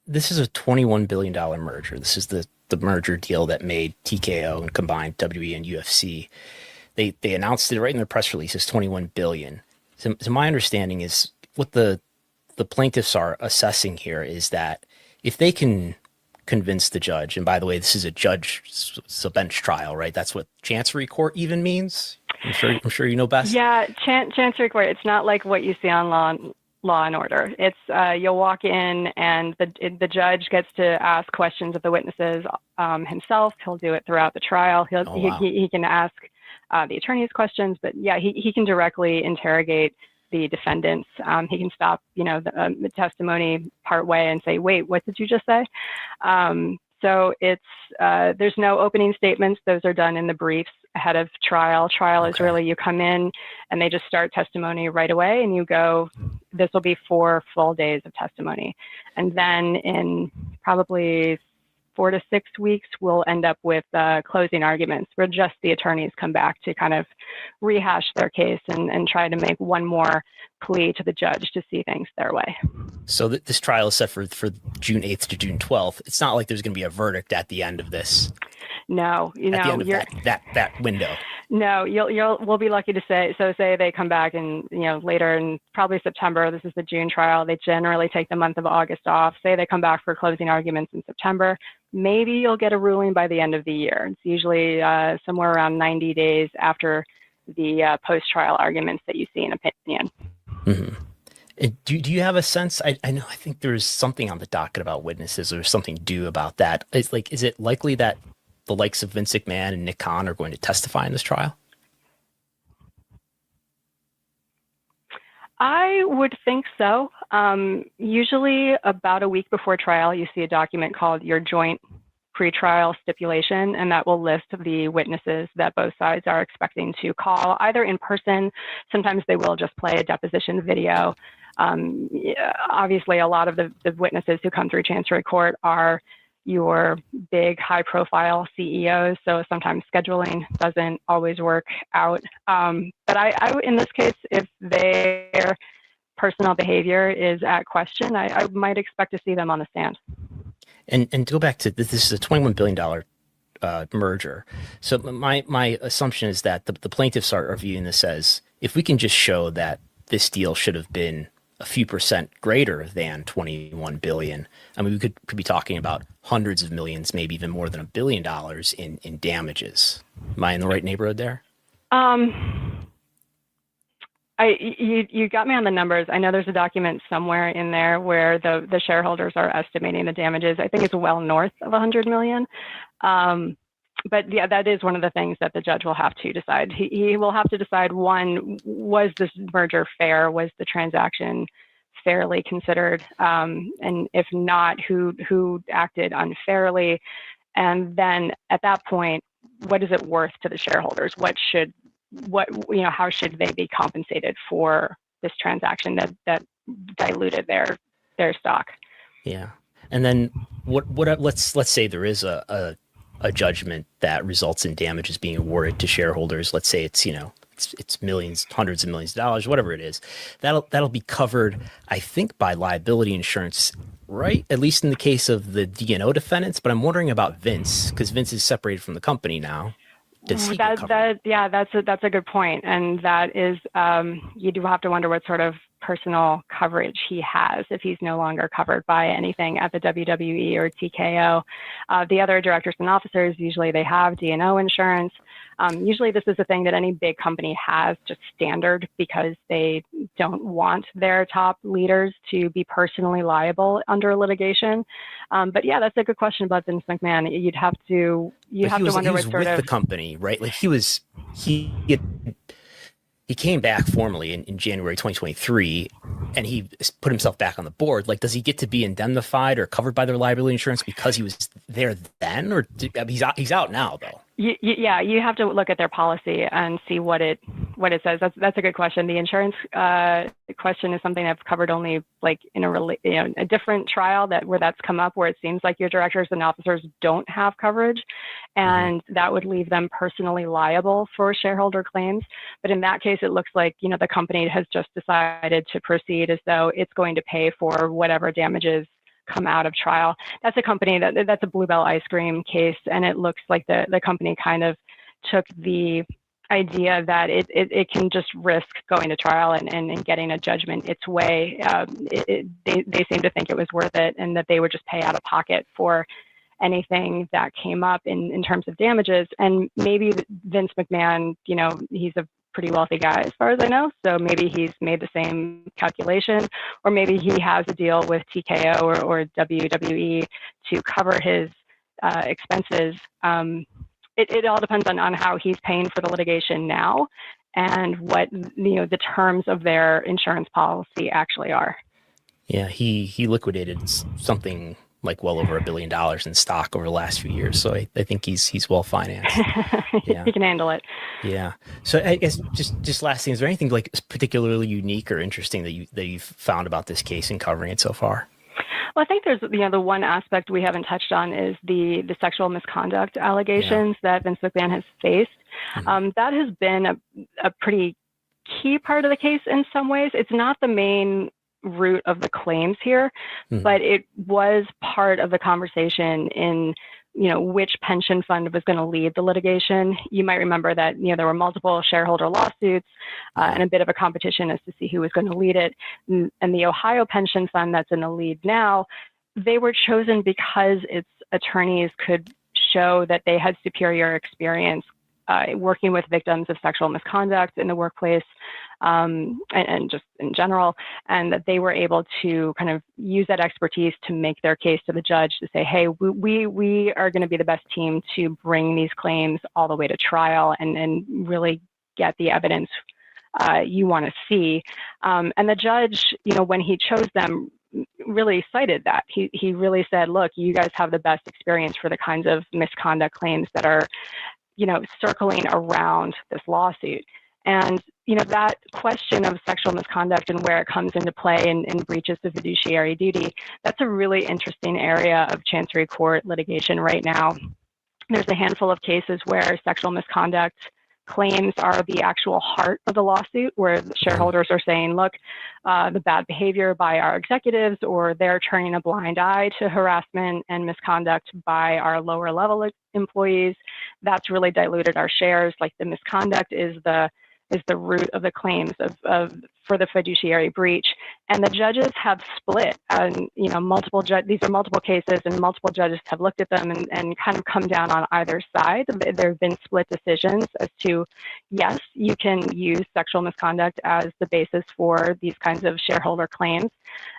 this is a $21 billion merger. This is the merger deal that made TKO and combined WWE and UFC. They announced it right in their press release as $21 billion. So my understanding is what the plaintiffs are assessing here is that if they can convince the judge, and by the way, this is it's a bench trial, right? That's what Chancery Court even means. I'm sure you know best. Yeah, Chancery Court. It's not like what you see on Law and Order. It's you'll walk in and the judge gets to ask questions of the witnesses himself. He'll do it throughout the trial. He can ask the attorneys questions, but yeah, he can directly interrogate the defendants. He can stop, the testimony part way and say, "Wait, what did you just say?" So there's no opening statements. Those are done in the briefs ahead of trial. Trial is really you come in and they just start testimony right away, and you go. This will be 4 full days of testimony, and then in probably 4 to 6 weeks, we'll end up with closing arguments where just the attorneys come back to kind of rehash their case and try to make one more plea to the judge to see things their way. So this trial is set for June 8th to June 12th. It's not like there's going to be a verdict at the end of this. No, at the end of that window. No, we'll be lucky to say they come back and later in probably September. This is the June trial. They generally take the month of August off. Say they come back for closing arguments in September. Maybe you'll get a ruling by the end of the year. It's usually somewhere around 90 days after the post-trial arguments that you see in opinion. Mm-hmm. Do you have a sense? I think there's something on the docket about witnesses or something due about that. Is it likely that the likes of Vince McMahon and Nick Khan are going to testify in this trial? I would think so. Usually about a week before trial, you see a document called your joint pretrial stipulation, and that will list the witnesses that both sides are expecting to call, either in person. Sometimes they will just play a deposition video. Obviously, a lot of the witnesses who come through Chancery Court are your big high-profile CEOs, so sometimes scheduling doesn't always work out. But I, in this case, if their personal behavior is at question, I might expect to see them on the stand. And to go back to this is a $21 billion merger. So my assumption is that the plaintiffs are viewing this as, if we can just show that this deal should have been a few percent greater than 21 billion. I mean, we could be talking about hundreds of millions, maybe even more than $1 billion in damages. Am I in the right neighborhood there? You got me on the numbers. I know there's a document somewhere in there where the shareholders are estimating the damages. I think it's well north of 100 million. But yeah, that is one of the things that the judge will have to decide. He will have to decide, one, was this merger fair? Was the transaction fairly considered? And if not, who acted unfairly? And then at that point, what is it worth to the shareholders? How should they be compensated for this transaction that diluted their stock? Yeah. And then let's say there is a judgment that results in damages being awarded to shareholders. Let's say it's millions, hundreds of millions of dollars, whatever it is. That'll be covered, I think, by liability insurance, right? At least in the case of the D&O defendants. But I'm wondering about Vince, because Vince is separated from the company now. That's a good point. And that is, you do have to wonder what sort of personal coverage he has if he's no longer covered by anything at the WWE or TKO. The other directors and officers, usually they have D&O insurance. Usually this is a thing that any big company has, just standard, because they don't want their top leaders to be personally liable under litigation. But yeah, that's a good question about Vince McMahon. You'd have to wonder what sort of the company, right? Like he came back formally in January 2023, and he put himself back on the board. Like, does he get to be indemnified or covered by their liability insurance because he was there then, or he's out now though? Yeah, you have to look at their policy and see what it says. That's a good question. The insurance question is something I've covered only like in a different trial where that's come up, where it seems like your directors and officers don't have coverage, and that would leave them personally liable for shareholder claims. But in that case, it looks like the company has just decided to proceed as though it's going to pay for whatever damages come out of trial. That's a company that's a Bluebell ice cream case, and it looks like the company kind of took the idea that it can just risk going to trial and getting a judgment its way. They seem to think it was worth it, and that they would just pay out of pocket for anything that came up in terms of damages. And maybe Vince McMahon, he's a pretty wealthy guy as far as I know, so maybe he's made the same calculation, or maybe he has a deal with TKO or WWE to cover his expenses. It all depends on how he's paying for the litigation now, and what the terms of their insurance policy actually are. Yeah, he liquidated something like well over $1 billion in stock over the last few years. So I think he's well financed. Yeah. He can handle it. Yeah. So I guess just last thing, is there anything like particularly unique or interesting that you've found about this case in covering it so far? Well, I think there's the one aspect we haven't touched on is the sexual misconduct allegations that Vince McMahon has faced. That has been a pretty key part of the case in some ways. It's not the main root of the claims here, but it was part of the conversation in which pension fund was going to lead the litigation. You might remember that there were multiple shareholder lawsuits and a bit of a competition as to see who was going to lead it. And the Ohio pension fund that's in the lead now, they were chosen because its attorneys could show that they had superior experience working with victims of sexual misconduct in the workplace, and just in general, and that they were able to kind of use that expertise to make their case to the judge to say, hey, we are going to be the best team to bring these claims all the way to trial and really get the evidence you want to see. And the judge, when he chose them, really cited that. He really said, look, you guys have the best experience for the kinds of misconduct claims that are, circling around this lawsuit. And, that question of sexual misconduct and where it comes into play in breaches of fiduciary duty, that's a really interesting area of Chancery Court litigation right now. There's a handful of cases where sexual misconduct claims are the actual heart of the lawsuit, where the shareholders are saying, look, the bad behavior by our executives, or they're turning a blind eye to harassment and misconduct by our lower level employees. That's really diluted our shares. Like, the misconduct is the root of the claims for the fiduciary breach. And the judges have split, and these are multiple cases, and multiple judges have looked at them and kind of come down on either side. There have been split decisions as to, yes, you can use sexual misconduct as the basis for these kinds of shareholder claims.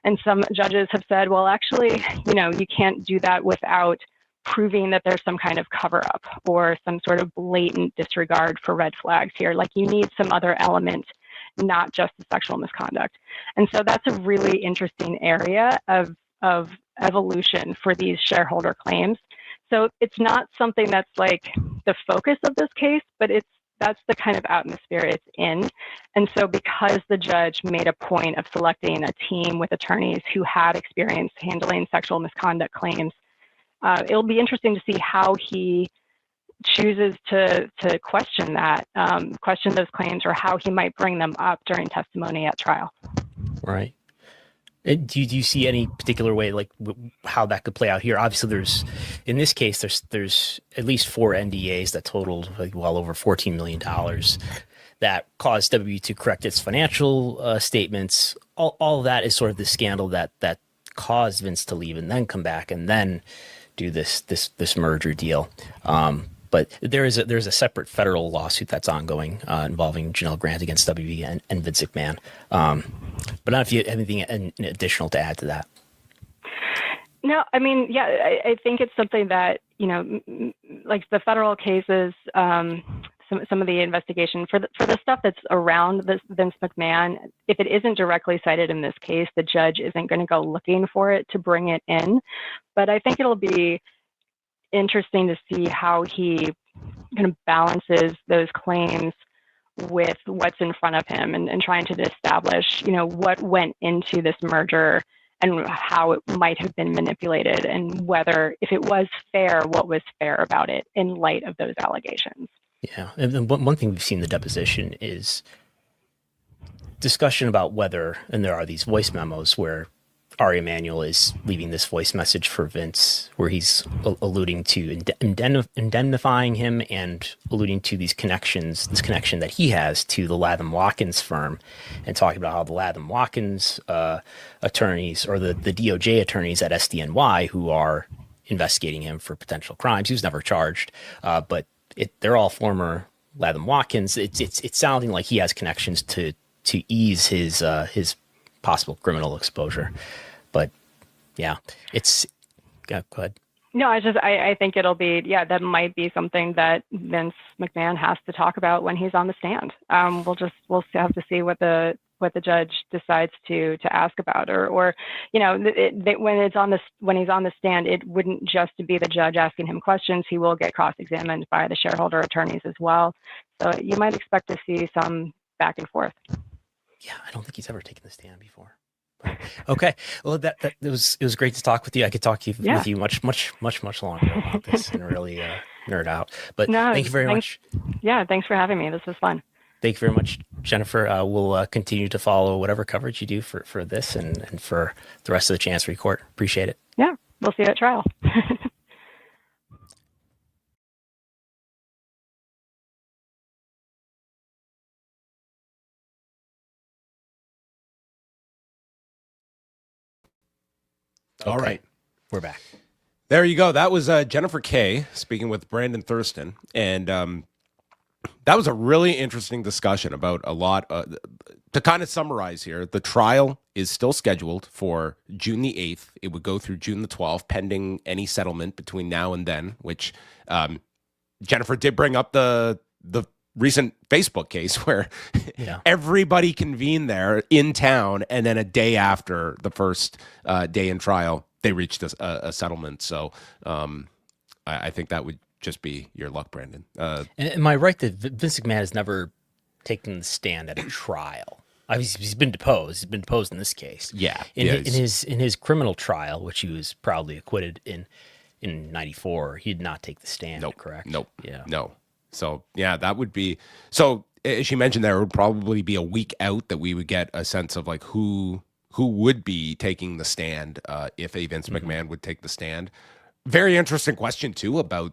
And some judges have said, well, actually, you can't do that without proving that there's some kind of cover-up or some sort of blatant disregard for red flags here. Like, you need some other element, not just the sexual misconduct. And so that's a really interesting area of evolution for these shareholder claims. So it's not something that's like the focus of this case, but that's the kind of atmosphere it's in. And so because the judge made a point of selecting a team with attorneys who had experience handling sexual misconduct claims, it'll be interesting to see how he chooses to question those claims, or how he might bring them up during testimony at trial. Right. Do you see any particular way, like how that could play out here? Obviously, in this case, there's at least 4 NDAs that totaled well over $14 million that caused WWE to correct its financial statements. All of that is sort of the scandal that caused Vince to leave and then come back and then do this merger deal. But there's a separate federal lawsuit that's ongoing involving Janelle Grant against WWE and Vince McMahon. But I don't know if you have anything additional to add to that. No, I mean, yeah, I think it's something that, like the federal cases, some of the investigation for the stuff that's around this Vince McMahon, if it isn't directly cited in this case, the judge isn't going to go looking for it to bring it in. But I think it'll be interesting to see how he kind of balances those claims with what's in front of him, and trying to establish, what went into this merger and how it might have been manipulated, and whether, if it was fair, what was fair about it in light of those allegations. Yeah, and one thing we've seen in the deposition is discussion about whether, and there are these voice memos where Ari Emanuel is leaving this voice message for Vince, where he's alluding to indemnifying him and alluding to this connection that he has to the Latham Watkins firm, and talking about how the Latham Watkins attorneys, or the DOJ attorneys at SDNY, who are investigating him for potential crimes. He was never charged, but they're all former Latham Watkins. It's sounding like he has connections to ease his possible criminal exposure. But yeah, go ahead. No, I think it'll be, that might be something that Vince McMahon has to talk about when he's on the stand. We'll have to see what the judge decides to ask about, or when he's on the stand, it wouldn't just be the judge asking him questions. He will get cross-examined by the shareholder attorneys as well. So you might expect to see some back and forth. Yeah, I don't think he's ever taken the stand before. But, okay, well, it was great to talk with you. I could talk with you much longer about this and really nerd out. But thank you very much. Yeah, thanks for having me. This was fun. Thank you very much, Jennifer. We'll continue to follow whatever coverage you do for this and for the rest of the Chancery Court. Appreciate it. Yeah, we'll see you at trial. All right. We're back. There you go. That was Jennifer Kay speaking with Brandon Thurston. And that was a really interesting discussion about a lot. To kind of summarize here, the trial is still scheduled for June the 8th. It would go through June the 12th, pending any settlement between now and then, which Jennifer did bring up the recent Facebook case where everybody convened there in town, and then a day after the first day in trial, they reached a settlement. So I think that would just be your luck, Brandon. And am I right that Vince McMahon has never taken the stand at a trial? Obviously, he's been deposed. He's been deposed in this case. Yeah. In his criminal trial, which he was proudly acquitted in '94, he did not take the stand. Nope. Correct? Nope. Yeah. No. So yeah, that would be. So as you mentioned, there would probably be a week out that we would get a sense of like who would be taking the stand if a Vince McMahon would take the stand. Very interesting question too about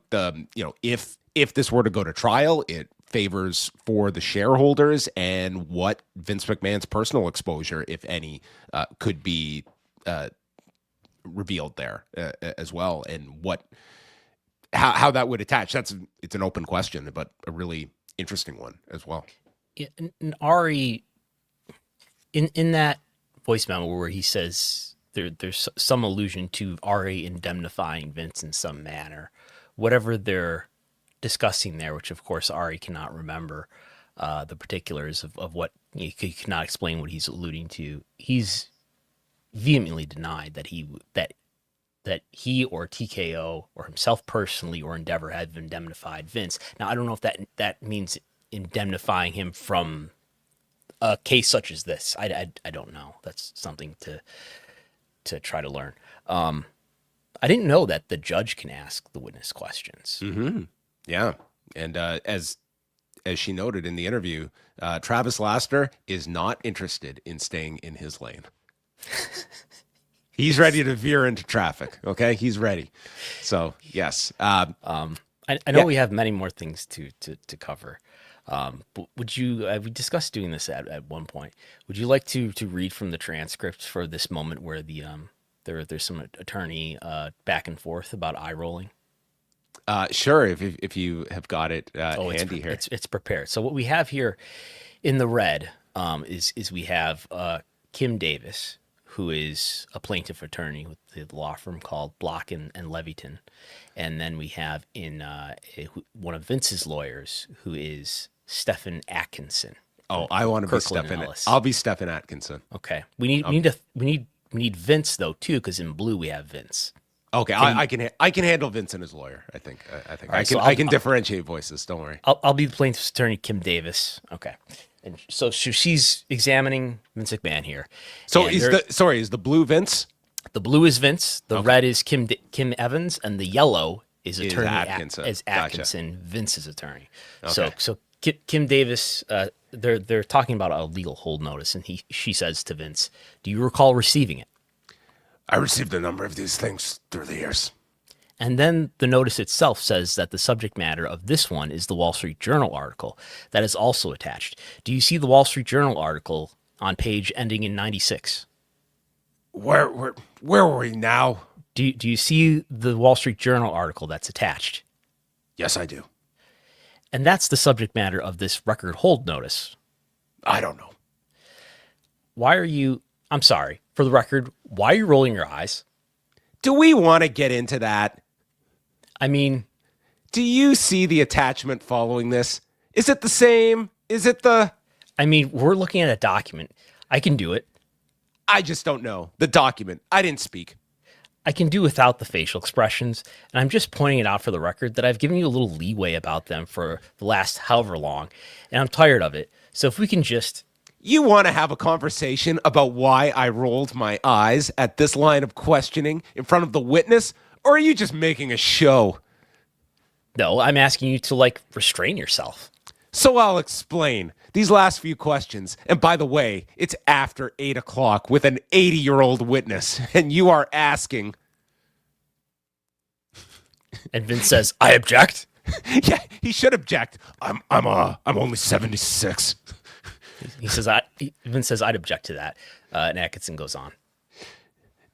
if this were to go to trial, it favors for the shareholders and what Vince McMahon's personal exposure, if any, could be revealed there as well, and how that would attach. It's an open question, but a really interesting one as well. Yeah, and Ari, in that voice memo where he says there's some allusion to Ari indemnifying Vince in some manner, whatever they're discussing there, which of course Ari cannot remember the particulars of what he cannot explain what he's alluding to. He's vehemently denied that he or TKO or himself personally or Endeavor had indemnified Vince. Now I don't know if that means indemnifying him from a case such as this. I don't know. That's something to try to learn. I didn't know that the judge can ask the witness questions. Mm-hmm. Yeah, and as she noted in the interview, Travis Laster is not interested in staying in his lane. He's ready to veer into traffic. Okay, he's ready. So yes, I know we have many more things to cover. But would you? We discussed doing this at one point. Would you like to read from the transcripts for this moment where there's some attorney back and forth about eye rolling? Sure, if you have got it handy here. It's prepared. So what we have here in the red is we have Kim Davis, who is a plaintiff attorney with the law firm called Block and Leviton. And then we have one of Vince's lawyers, who is Stephen Atkinson. Oh, I want to be Stephen. I'll be Stephen Atkinson. Okay. We need Vince though too, because in blue we have Vince. Okay, I can handle Vincent as lawyer. I think I can differentiate voices. Don't worry. I'll be the plaintiff's attorney, Kim Davis. Okay, and so she's examining Vince McMahon here. So is the blue Vince? The blue is Vince. The red is Kim Evans, and the yellow is attorney Atkinson. Atkinson, Gotcha. Vince's attorney. Okay. So Kim Davis, they're talking about a legal hold notice, and she says to Vince, "Do you recall receiving it?" I received a number of these things through the years. And then the notice itself says that the subject matter of this one is the Wall Street Journal article that is also attached. Do you see the Wall Street Journal article on page ending in 96? Where were we now? Do you see the Wall Street Journal article that's attached? Yes, I do. And that's the subject matter of this record hold notice. I don't know. I'm sorry, for the record, why are you rolling your eyes? Do we want to get into that? I mean, do you see the attachment following this? Is it the same? Is it the... I mean, we're looking at a document. I can do it. I just don't know. The document. I didn't speak. I can do without the facial expressions, and I'm just pointing it out for the record that I've given you a little leeway about them for the last however long, and I'm tired of it. So if we can just... You want to have a conversation about why I rolled my eyes at this line of questioning in front of the witness, or are you just making a show? No, I'm asking you to, restrain yourself. So I'll explain. These last few questions, and by the way, it's after 8 o'clock with an 80-year-old witness, and you are asking... And Vince says, I object. Yeah, he should object. I'm only 76. Vince says, I'd object to that. And Atkinson goes on.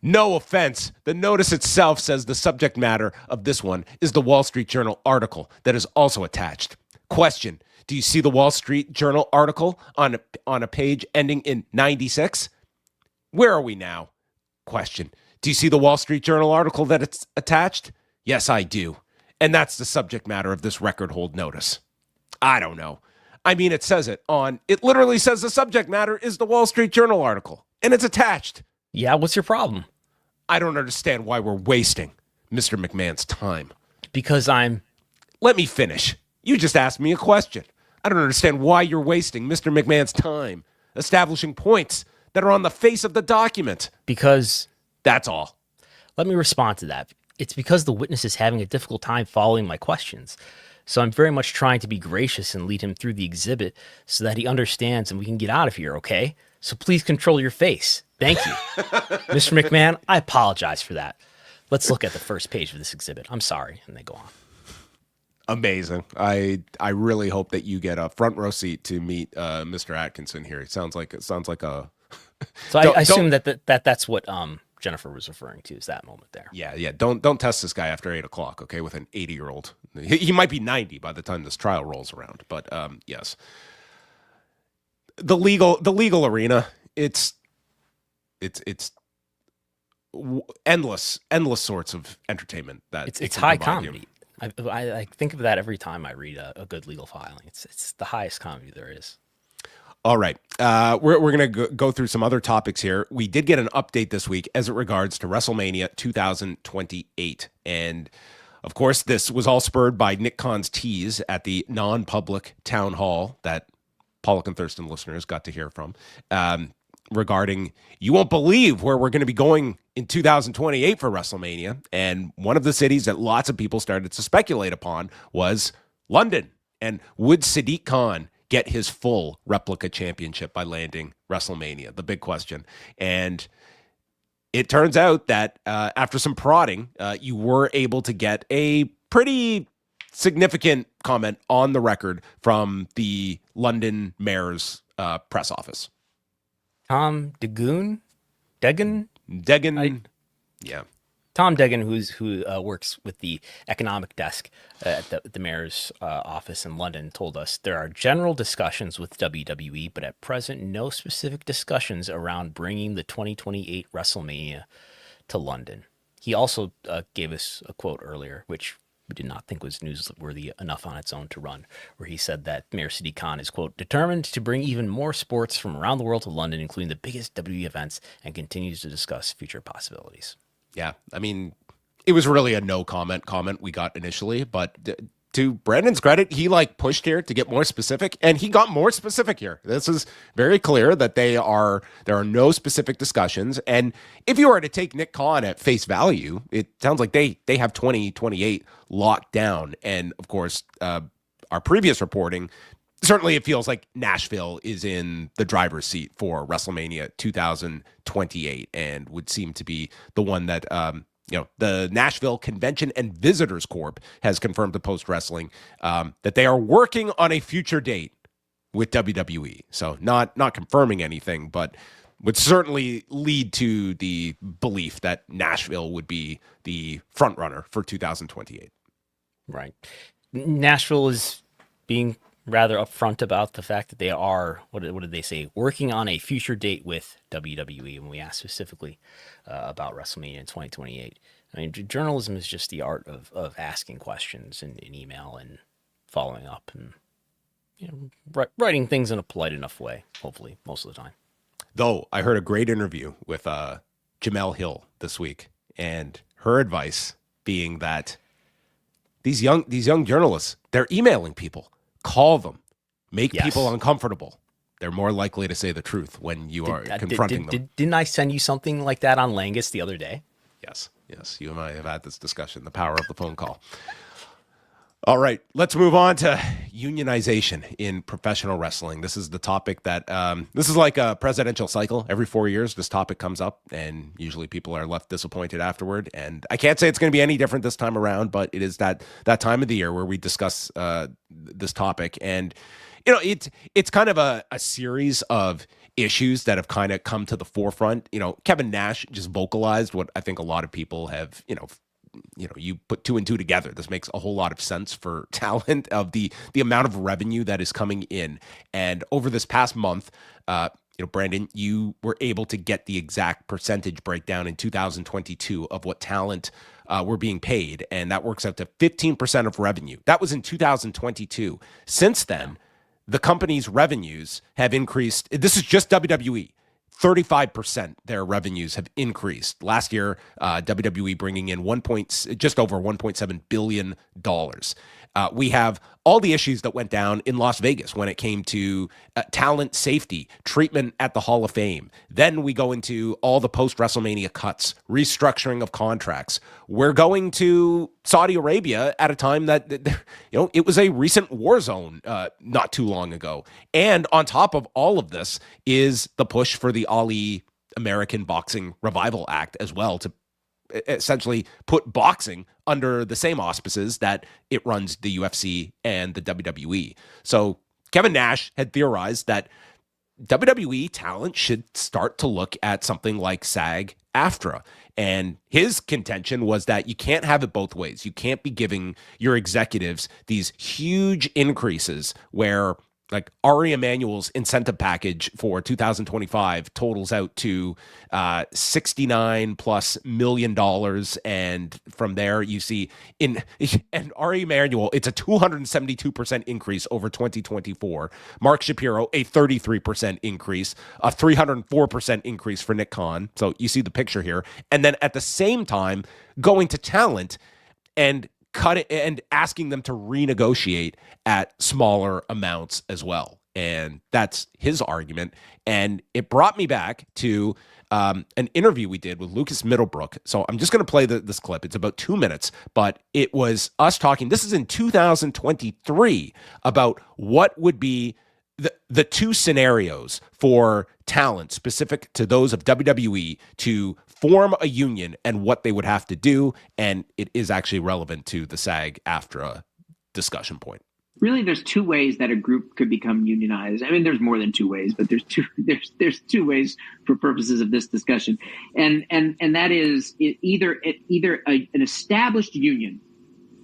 No offense. The notice itself says the subject matter of this one is the Wall Street Journal article that is also attached. Question. Do you see the Wall Street Journal article on a page ending in 96? Where are we now? Question. Do you see the Wall Street Journal article that it's attached? Yes, I do. And that's the subject matter of this record hold notice. I don't know. I mean, it literally says the subject matter is the Wall Street Journal article, and it's attached. Yeah, what's your problem? I don't understand why we're wasting Mr. McMahon's time. Because Let me finish. You just asked me a question. I don't understand why you're wasting Mr. McMahon's time establishing points that are on the face of the document. Because... That's all. Let me respond to that. It's because the witness is having a difficult time following my questions. So I'm very much trying to be gracious and lead him through the exhibit so that he understands and we can get out of here, okay? So please control your face. Thank you. Mr. McMahon, I apologize for that. Let's look at the first page of this exhibit. I'm sorry. And they go on. Amazing. I really hope that you get a front row seat to meet Mr. Atkinson here. It sounds like a... So I assume that's what Jennifer was referring to, is that moment there. Yeah. Don't test this guy after 8 o'clock, okay, with an 80-year-old. He might be 90 by the time this trial rolls around, but yes. The legal arena, it's endless sorts of entertainment. It's high comedy. I think of that every time I read a good legal filing. It's the highest comedy there is. All right. We're going to go through some other topics here. We did get an update this week as it regards to WrestleMania 2028. And, of course, this was all spurred by Nick Khan's tease at the non-public town hall that Pollock and Thurston listeners got to hear from regarding, you won't believe where we're going to be going in 2028 for WrestleMania. And one of the cities that lots of people started to speculate upon was London. And would Sadiq Khan get his full replica championship by landing WrestleMania? The big question. And it turns out that after some prodding, you were able to get a pretty significant comment on the record from the London mayor's press office. Tom Degan? Yeah. Tom Degan, who works with the economic desk at the mayor's office in London, told us there are general discussions with WWE, but at present, no specific discussions around bringing the 2028 WrestleMania to London. He also gave us a quote earlier, which we did not think was newsworthy enough on its own to run, where he said that Mayor Sadiq Khan is, quote, determined to bring even more sports from around the world to London, including the biggest WWE events, and continues to discuss future possibilities. Yeah, I mean, it was really a no comment we got initially, but to Brandon's credit, he pushed here to get more specific, and he got more specific here. This is very clear that there are no specific discussions, and if you were to take Nick Khan at face value, it sounds like they have 2028 locked down, and of course, our previous reporting, certainly it feels like Nashville is in the driver's seat for WrestleMania 2028 and would seem to be the one that, the Nashville Convention and Visitors Corp has confirmed to Post Wrestling that they are working on a future date with WWE. So not confirming anything, but would certainly lead to the belief that Nashville would be the front runner for 2028. Right. Nashville is being rather upfront about the fact that they are, what did they say, working on a future date with WWE when we asked specifically about WrestleMania in 2028. I mean, journalism is just the art of asking questions in email and following up and writing things in a polite enough way, hopefully, most of the time. Though I heard a great interview with Jamel Hill this week, and her advice being that these young journalists, they're emailing people. Call them. Make people uncomfortable. They're more likely to say the truth when you are confronting them. Didn't I send you something like that on Langus the other day? Yes. You and I have had this discussion, the power of the phone call. All right, let's move on to unionization in professional wrestling. This is the topic that, this is like a presidential cycle. Every 4 years, this topic comes up, and usually people are left disappointed afterward. And I can't say it's going to be any different this time around, but it is that time of the year where we discuss this topic. And, it's kind of a series of issues that have kind of come to the forefront. Kevin Nash just vocalized what I think a lot of people have, you put two and two together. This makes a whole lot of sense for talent of the amount of revenue that is coming in. And over this past month, Brandon, you were able to get the exact percentage breakdown in 2022 of what talent were being paid. And that works out to 15% of revenue. That was in 2022. Since then, the company's revenues have increased. This is just WWE. 35% their revenues have increased. Last year, WWE bringing in just over $1.7 billion. We have all the issues that went down in Las Vegas when it came to talent safety, treatment at the Hall of Fame. Then we go into all the post-WrestleMania cuts, restructuring of contracts. We're going to Saudi Arabia at a time that, it was a recent war zone not too long ago. And on top of all of this is the push for the Ali American Boxing Revival Act as well, to essentially put boxing under the same auspices that it runs the UFC and the WWE. So Kevin Nash had theorized that WWE talent should start to look at something like SAG-AFTRA. And his contention was that you can't have it both ways. You can't be giving your executives these huge increases where, like, Ari Emanuel's incentive package for 2025 totals out to $69+ million. And from there, you see and Ari Emanuel, it's a 272% increase over 2024. Mark Shapiro, a 33% increase, a 304% increase for Nick Khan. So you see the picture here. And then at the same time, going to talent and cut it and asking them to renegotiate at smaller amounts as well. And that's his argument. And it brought me back to an interview we did with Lucas Middlebrook. So I'm just going to play this clip. It's about 2 minutes, but it was us talking. This is in 2023 about what would be the two scenarios for talent specific to those of WWE to form a union and what they would have to do. And it is actually relevant to the SAG-AFTRA discussion point. Really, there's two ways that a group could become unionized. I mean, there's more than two ways, but there's two ways for purposes of this discussion. And that is either an established union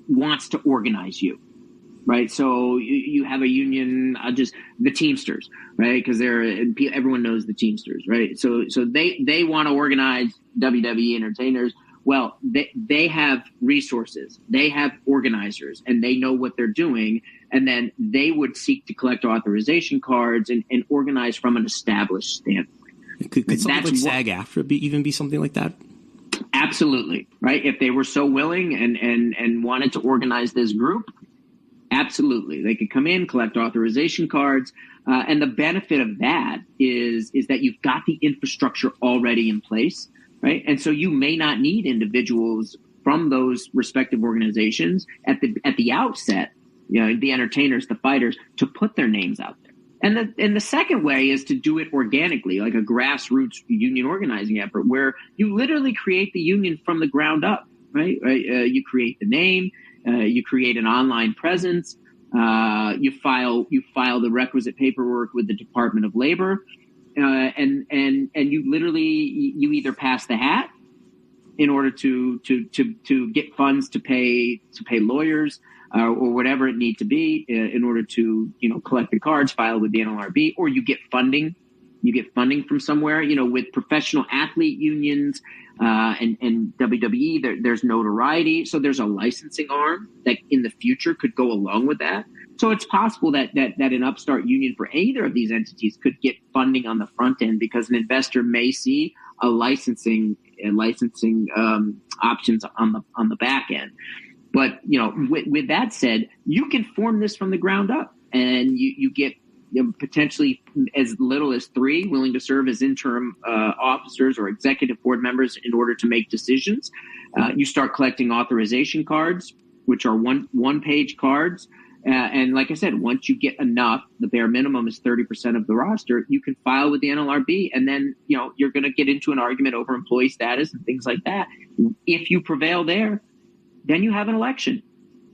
wants to organize you. Right. So you have a union, just the Teamsters, right? Because everyone knows the Teamsters, right? So they want to organize WWE entertainers. Well, they have resources, they have organizers, and they know what they're doing. And then they would seek to collect authorization cards and organize from an established standpoint. Could something like SAG-AFTRA even be something like that? Absolutely. Right. If they were so willing and wanted to organize this group, absolutely. They could come in, collect authorization cards. And the benefit of that is that you've got the infrastructure already in place, right? And so you may not need individuals from those respective organizations at the outset, the entertainers, the fighters, to put their names out there. And the second way is to do it organically, like a grassroots union organizing effort where you literally create the union from the ground up, right? You create the name. You create an online presence. You file the requisite paperwork with the Department of Labor, and you literally you either pass the hat in order to get funds to pay lawyers or whatever it need to be in order to collect the cards, file with the NLRB, or you get funding. You get funding from somewhere. With professional athlete unions. And WWE, there's notoriety. So there's a licensing arm that in the future could go along with that. So it's possible that an upstart union for either of these entities could get funding on the front end because an investor may see a licensing options on the back end. But, with that said, you can form this from the ground up and you get potentially as little as 3 willing to serve as interim officers or executive board members in order to make decisions. You start collecting authorization cards, which are one-page cards. And like I said, once you get enough, the bare minimum is 30% of the roster, you can file with the NLRB. And then, you're going to get into an argument over employee status and things like that. If you prevail there, then you have an election.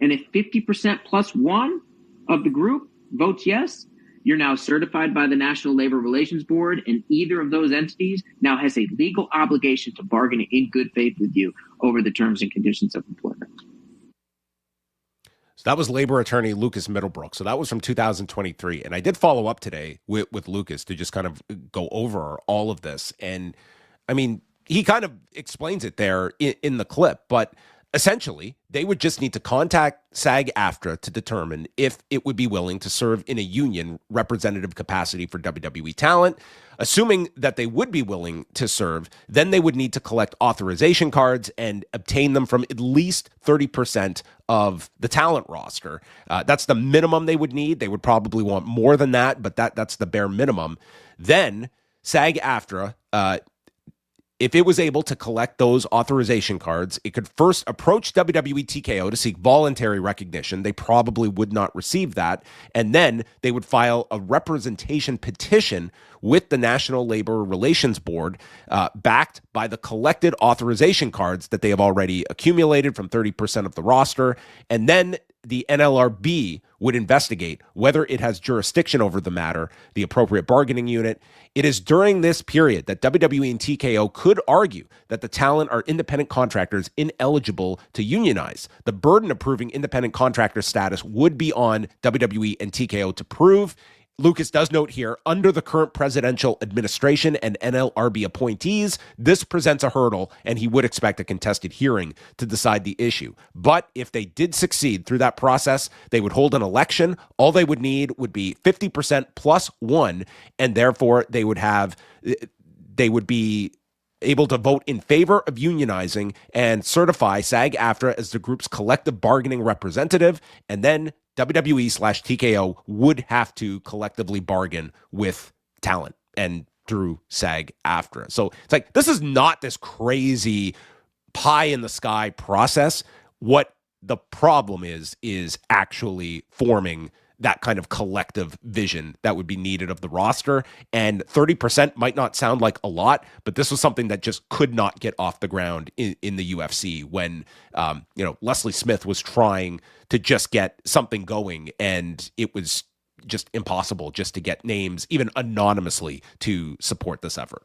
And if 50% plus 1 of the group votes yes, you're now certified by the National Labor Relations Board, and either of those entities now has a legal obligation to bargain in good faith with you over the terms and conditions of employment. So that was labor attorney Lucas Middlebrook. So that was from 2023. And I did follow up today with Lucas to just kind of go over all of this. And I mean, he kind of explains it there in the clip, but essentially, they would just need to contact SAG-AFTRA to determine if it would be willing to serve in a union representative capacity for WWE talent. Assuming that they would be willing to serve, then they would need to collect authorization cards and obtain them from at least 30% of the talent roster. That's the minimum they would need. They would probably want more than that, but that's the bare minimum. Then SAG-AFTRA, if it was able to collect those authorization cards, it could first approach WWE TKO to seek voluntary recognition. They probably would not receive that. And then they would file a representation petition with the National Labor Relations Board, backed by the collected authorization cards that they have already accumulated from 30% of the roster. And then the NLRB would investigate whether it has jurisdiction over the matter, the appropriate bargaining unit. It is during this period that WWE and TKO could argue that the talent are independent contractors ineligible to unionize. The burden of proving independent contractor status would be on WWE and TKO to prove. Lucas does note here, under the current presidential administration and NLRB appointees, this presents a hurdle, and he would expect a contested hearing to decide the issue. But if they did succeed through that process, they would hold an election. All they would need would be 50% plus one, and therefore they would be able to vote in favor of unionizing and certify SAG-AFTRA as the group's collective bargaining representative, and then WWE/TKO would have to collectively bargain with talent and through SAG-AFTRA. So it's like, this is not this crazy pie in the sky process. What the problem is actually forming that kind of collective vision that would be needed of the roster. And 30% might not sound like a lot, but this was something that just could not get off the ground in the UFC when, Leslie Smith was trying to just get something going, and it was just impossible just to get names, even anonymously, to support this effort.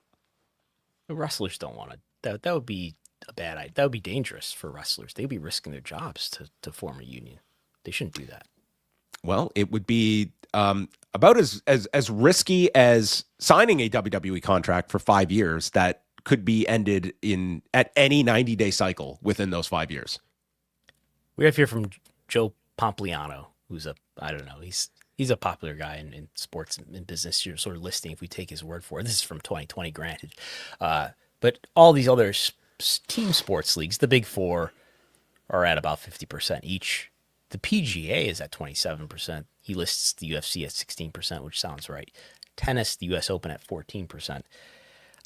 The wrestlers don't want to. That would be a bad idea. That would be dangerous for wrestlers. They'd be risking their jobs to form a union. They shouldn't do that. Well, it would be about as risky as signing a WWE contract for 5 years that could be ended at any 90-day cycle within those 5 years. We have here from Joe Pompliano, who's he's a popular guy in sports and business. You're sort of listing if we take his word for it. This is from 2020, granted, but all these other team sports leagues, the big four, are at about 50% each. The PGA is at 27%. He lists the UFC at 16%, which sounds right. Tennis, the US Open at 14%.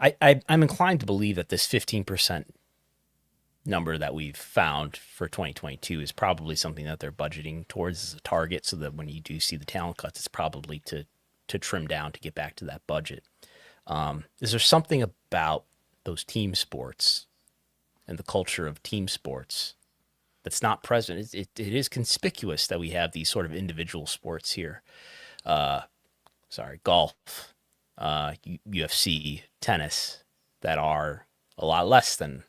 I'm inclined to believe that this 15% number that we've found for 2022 is probably something that they're budgeting towards as a target, so that when you do see the talent cuts, it's probably to trim down to get back to that budget. Is there something about those team sports and the culture of team sports that's not present? It is conspicuous that we have these sort of individual sports here. Golf, UFC, tennis, that are a lot less than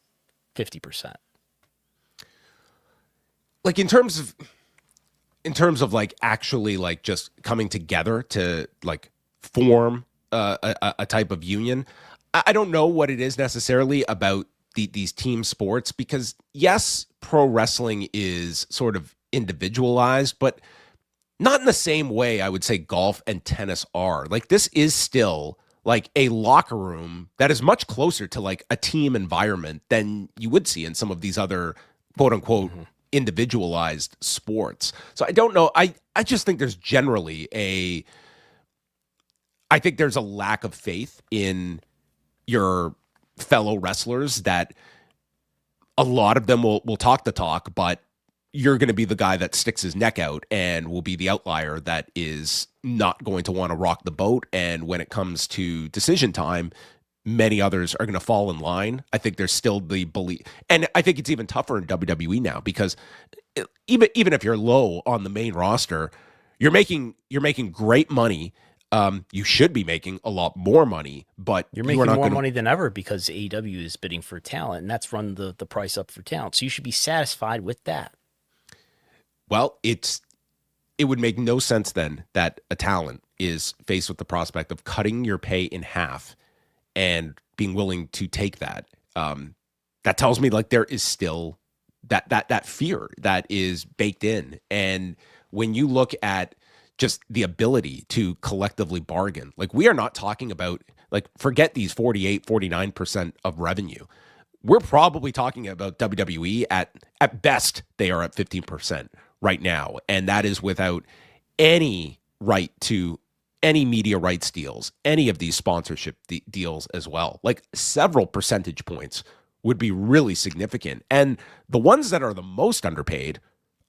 50%. Like in terms of like actually like just coming together to like form a type of union, I don't know what it is necessarily about these team sports, because yes, pro wrestling is sort of individualized, but not in the same way I would say golf and tennis are. Like, this is still like a locker room that is much closer to like a team environment than you would see in some of these other quote unquote individualized sports. So I don't know. I just think there's generally I think there's a lack of faith in your fellow wrestlers, that a lot of them will talk the talk, but you're going to be the guy that sticks his neck out and will be the outlier that is not going to want to rock the boat. And when it comes to decision time, many others are going to fall in line. I think there's still the belief, and I think it's even tougher in WWE now, because even if you're low on the main roster, you're making great money. You should be making a lot more money, but you're making more money than ever because AEW is bidding for talent, and that's run the price up for talent. So you should be satisfied with that. Well, it would make no sense then that a talent is faced with the prospect of cutting your pay in half and being willing to take that. That tells me like there is still that fear that is baked in. And when you look at just the ability to collectively bargain, like we are not talking about, like, forget these 48, 49% of revenue. We're probably talking about WWE at best, they are at 15% right now. And that is without any right to any media rights deals, any of these sponsorship deals as well. Like several percentage points would be really significant. And the ones that are the most underpaid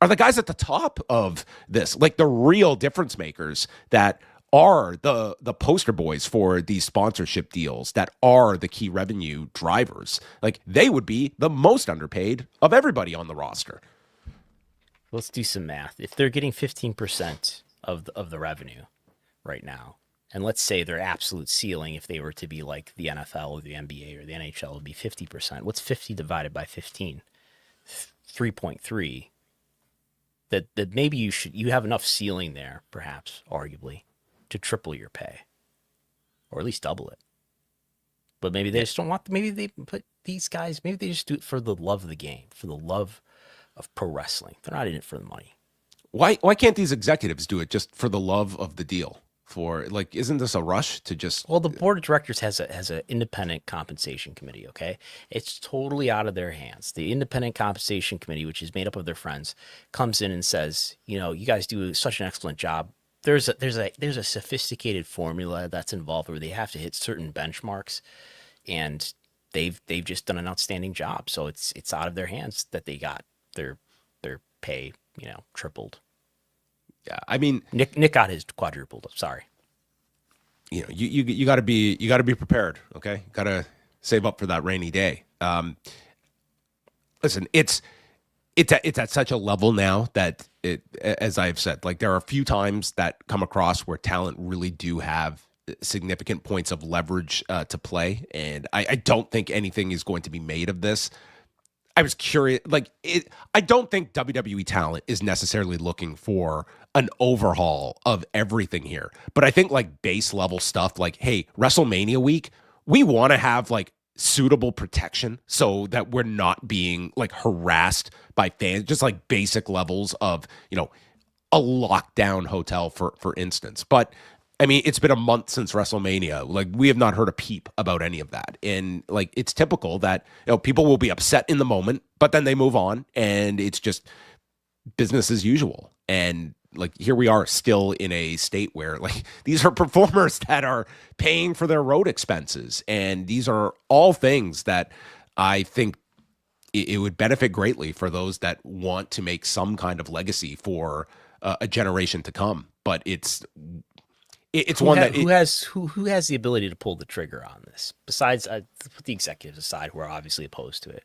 are the guys at the top of this, like the real difference makers that are the poster boys for these sponsorship deals, that are the key revenue drivers. Like they would be the most underpaid of everybody on the roster. Let's do some math. If they're getting 15% of the revenue right now, and let's say their absolute ceiling, if they were to be like the NFL or the NBA or the NHL, would be 50%. What's 50 divided by 15? 3.3. That maybe you have enough ceiling there, perhaps, arguably, to triple your pay, or at least double it. But maybe they just don't want. Maybe they put these guys. Maybe they just do it for the love of the game, for the love of pro wrestling. They're not in it for the money. Why can't these executives do it just for the love of the deal? For like, isn't this a rush to just? Well, the board of directors has an independent compensation committee. Okay, it's totally out of their hands. The independent compensation committee, which is made up of their friends, comes in and says, you guys do such an excellent job. There's a sophisticated formula that's involved where they have to hit certain benchmarks, and they've just done an outstanding job. So it's out of their hands that they got their pay tripled. Yeah, I mean, Nick got his quadrupled. Sorry. You got to be prepared. Okay, got to save up for that rainy day. Listen, it's at such a level now that as I've said, like there are a few times that come across where talent really do have significant points of leverage to play, and I don't think anything is going to be made of this. I was curious, I don't think WWE talent is necessarily looking for an overhaul of everything here. But I think like base level stuff, like, hey, WrestleMania week, we want to have like suitable protection so that we're not being like harassed by fans, just like basic levels of, a lockdown hotel, for instance. But I mean, it's been a month since WrestleMania. Like, we have not heard a peep about any of that. And like, it's typical that, people will be upset in the moment, but then they move on and it's just business as usual. And like, here we are still in a state where like, these are performers that are paying for their road expenses. And these are all things that I think it would benefit greatly for those that want to make some kind of legacy for a generation to come. But it's who has the ability to pull the trigger on this? Besides, put the executives aside, who are obviously opposed to it.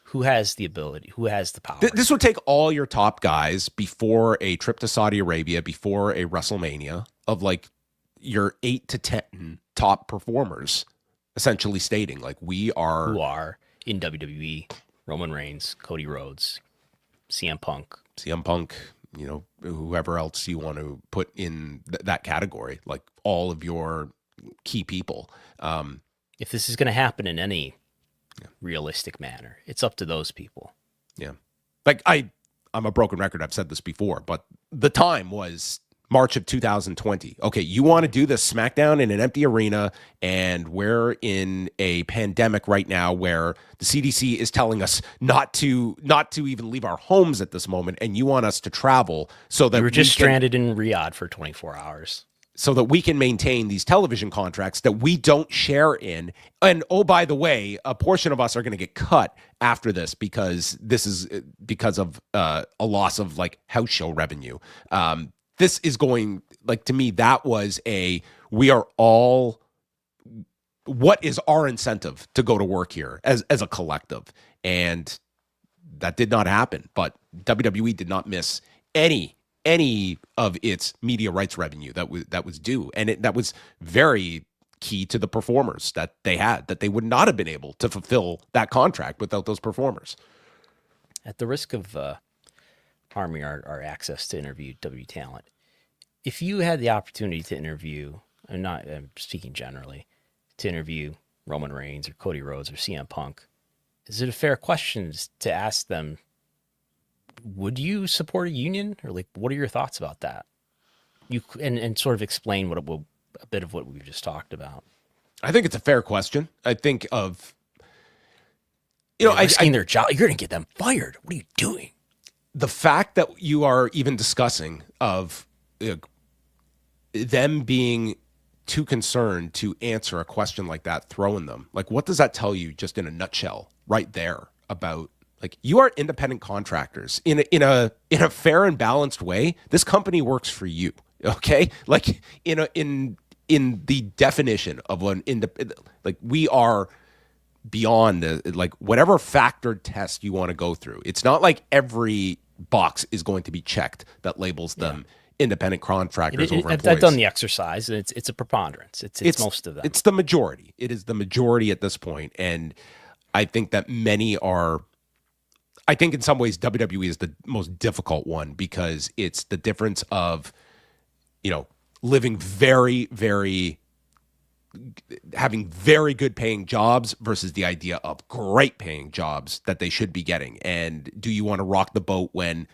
Who has the ability? Who has the power? This would take all your top guys before a trip to Saudi Arabia, before a WrestleMania, of like your 8 to 10 top performers, essentially stating like, who are in WWE: Roman Reigns, Cody Rhodes, CM Punk, whoever else you want to put in that category, like all of your key people. If this is going to happen in any realistic manner, it's up to those people. Yeah. Like I'm a broken record. I've said this before, but the time was March of 2020. Okay, you want to do this SmackDown in an empty arena, and we're in a pandemic right now where the CDC is telling us not to even leave our homes at this moment, and you want us to travel so that we're just stranded in Riyadh for 24 hours. So that we can maintain these television contracts that we don't share in. And oh, by the way, a portion of us are going to get cut after this because this is because of a loss of like house show revenue. This is going, like, to me, that was what is our incentive to go to work here as a collective? And that did not happen. But WWE did not miss any of its media rights revenue that was due. And that was very key to the performers that they had, that they would not have been able to fulfill that contract without those performers. At the risk of harming our access to interview WWE talent, if you had the opportunity to interview, I'm speaking generally, to interview Roman Reigns or Cody Rhodes or CM Punk, is it a fair question to ask them would you support a union, or like, what are your thoughts about that? And sort of explain a bit of what we've just talked about. I think it's a fair question. I think of, risking their job. You're going to get them fired. What are you doing? The fact that you are even discussing of them being too concerned to answer a question like that, throwing them, like, what does that tell you just in a nutshell right there about, like, you are independent contractors in a fair and balanced way. This company works for you. Okay. Like in the definition of an independent, like, we are beyond like whatever factored test you want to go through. It's not like every box is going to be checked that labels them independent contractors over employees. I've done the exercise, and it's a preponderance. It's most of them. It's the majority. It is the majority at this point, and I think that many are. I think in some ways WWE is the most difficult one because it's the difference of, living very, very, having very good paying jobs versus the idea of great paying jobs that they should be getting. And do you want to rock the boat when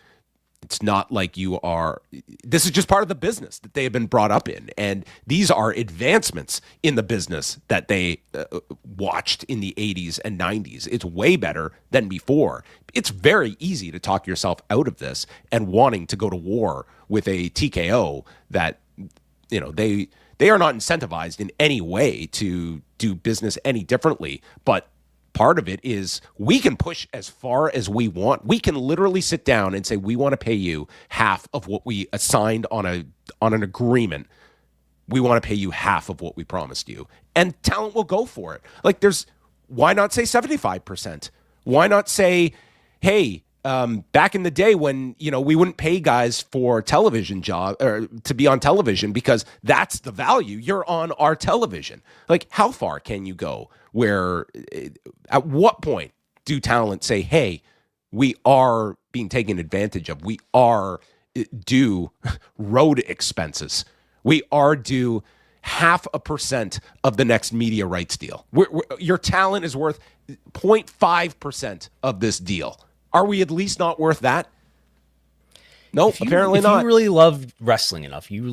it's not like you are, this is just part of the business that they have been brought up in. And these are advancements in the business that they watched in the 80s and 90s. It's way better than before. It's very easy to talk yourself out of this and wanting to go to war with a TKO that, they are not incentivized in any way to do business any differently. But part of it is we can push as far as we want. We can literally sit down and say, we want to pay you half of what we assigned on an agreement. We want to pay you half of what we promised you. And talent will go for it. Like, why not say 75%? Why not say, hey, back in the day when, we wouldn't pay guys for television job or to be on television because that's the value. You're on our television. Like, how far can you go? Where, at what point do talent say, hey, we are being taken advantage of. We are due road expenses. We are due 0.5% of the next media rights deal. Your talent is worth 0.5% of this deal. Are we at least not worth that? Nope, apparently not. If you really love wrestling enough, I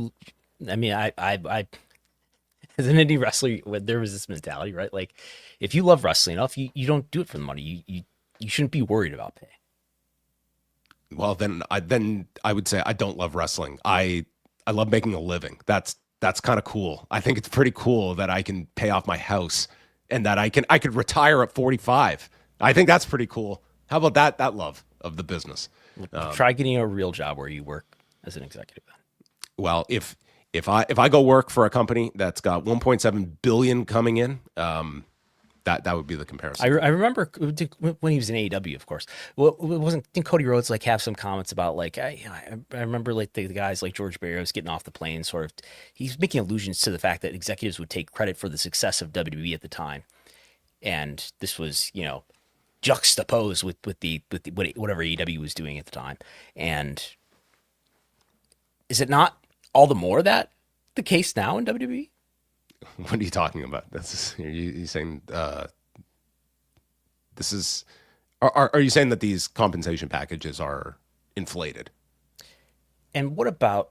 as an indie wrestler, there was this mentality, right? Like, if you love wrestling enough, you don't do it for the money. You shouldn't be worried about pay. Well, then I would say I don't love wrestling. I love making a living. That's kind of cool. I think it's pretty cool that I can pay off my house and that I could retire at 45. I think that's pretty cool. How about that love of the business? Try getting a real job where you work as an executive. Well, if I go work for a company that's got 1.7 billion coming in, that would be the comparison. I remember when he was in AEW, of course. Well, it wasn't. Didn't Cody Rhodes have some comments about I remember the guys like George Barrios getting off the plane, sort of. He's making allusions to the fact that executives would take credit for the success of WWE at the time, and this was juxtaposed with whatever AEW was doing at the time. And is it not all the more that the case now in WWE? What are you talking about? You saying this is? Are you saying that these compensation packages are inflated? And what about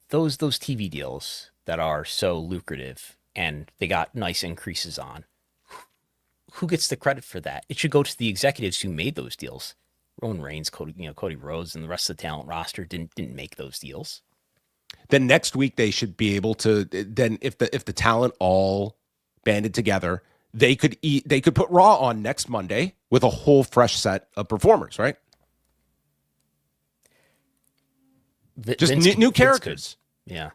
those TV deals that are so lucrative and they got nice increases on? Who gets the credit for that? It should go to the executives who made those deals. Roman Reigns, Cody Rhodes, and the rest of the talent roster didn't make those deals. Then next week they should be able to. Then if the talent all banded together, they could put Raw on next Monday with a whole fresh set of performers, right? Just new characters. Yeah,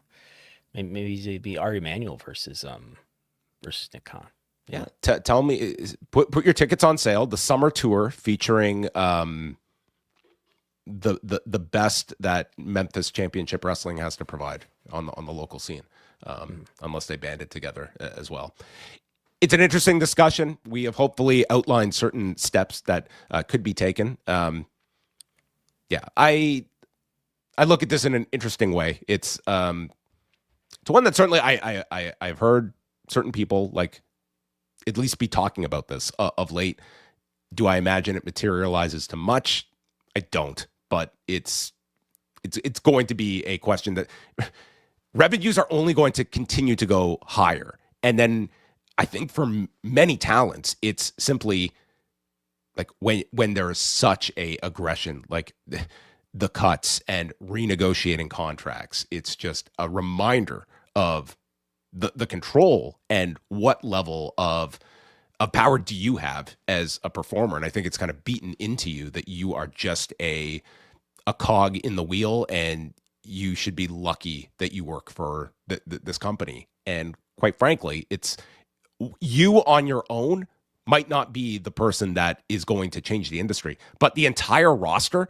maybe it'd be Ari Emanuel versus Nick Khan. Yeah, tell me, put your tickets on sale. The summer tour featuring the best that Memphis Championship Wrestling has to provide on the local scene, unless they band it together as well. It's an interesting discussion. We have hopefully outlined certain steps that could be taken. I look at this in an interesting way. It's one that certainly I've heard certain people at least be talking about this of late. Do I imagine it materializes to much? I don't, but it's going to be a question that revenues are only going to continue to go higher. And then I think for many talents, it's simply like when there is such a aggression, like the cuts and renegotiating contracts, it's just a reminder of the control and what level of power do you have as a performer. And I think it's kind of beaten into you that you are just a cog in the wheel, and you should be lucky that you work for this company. And quite frankly, it's you on your own might not be the person that is going to change the industry, but the entire roster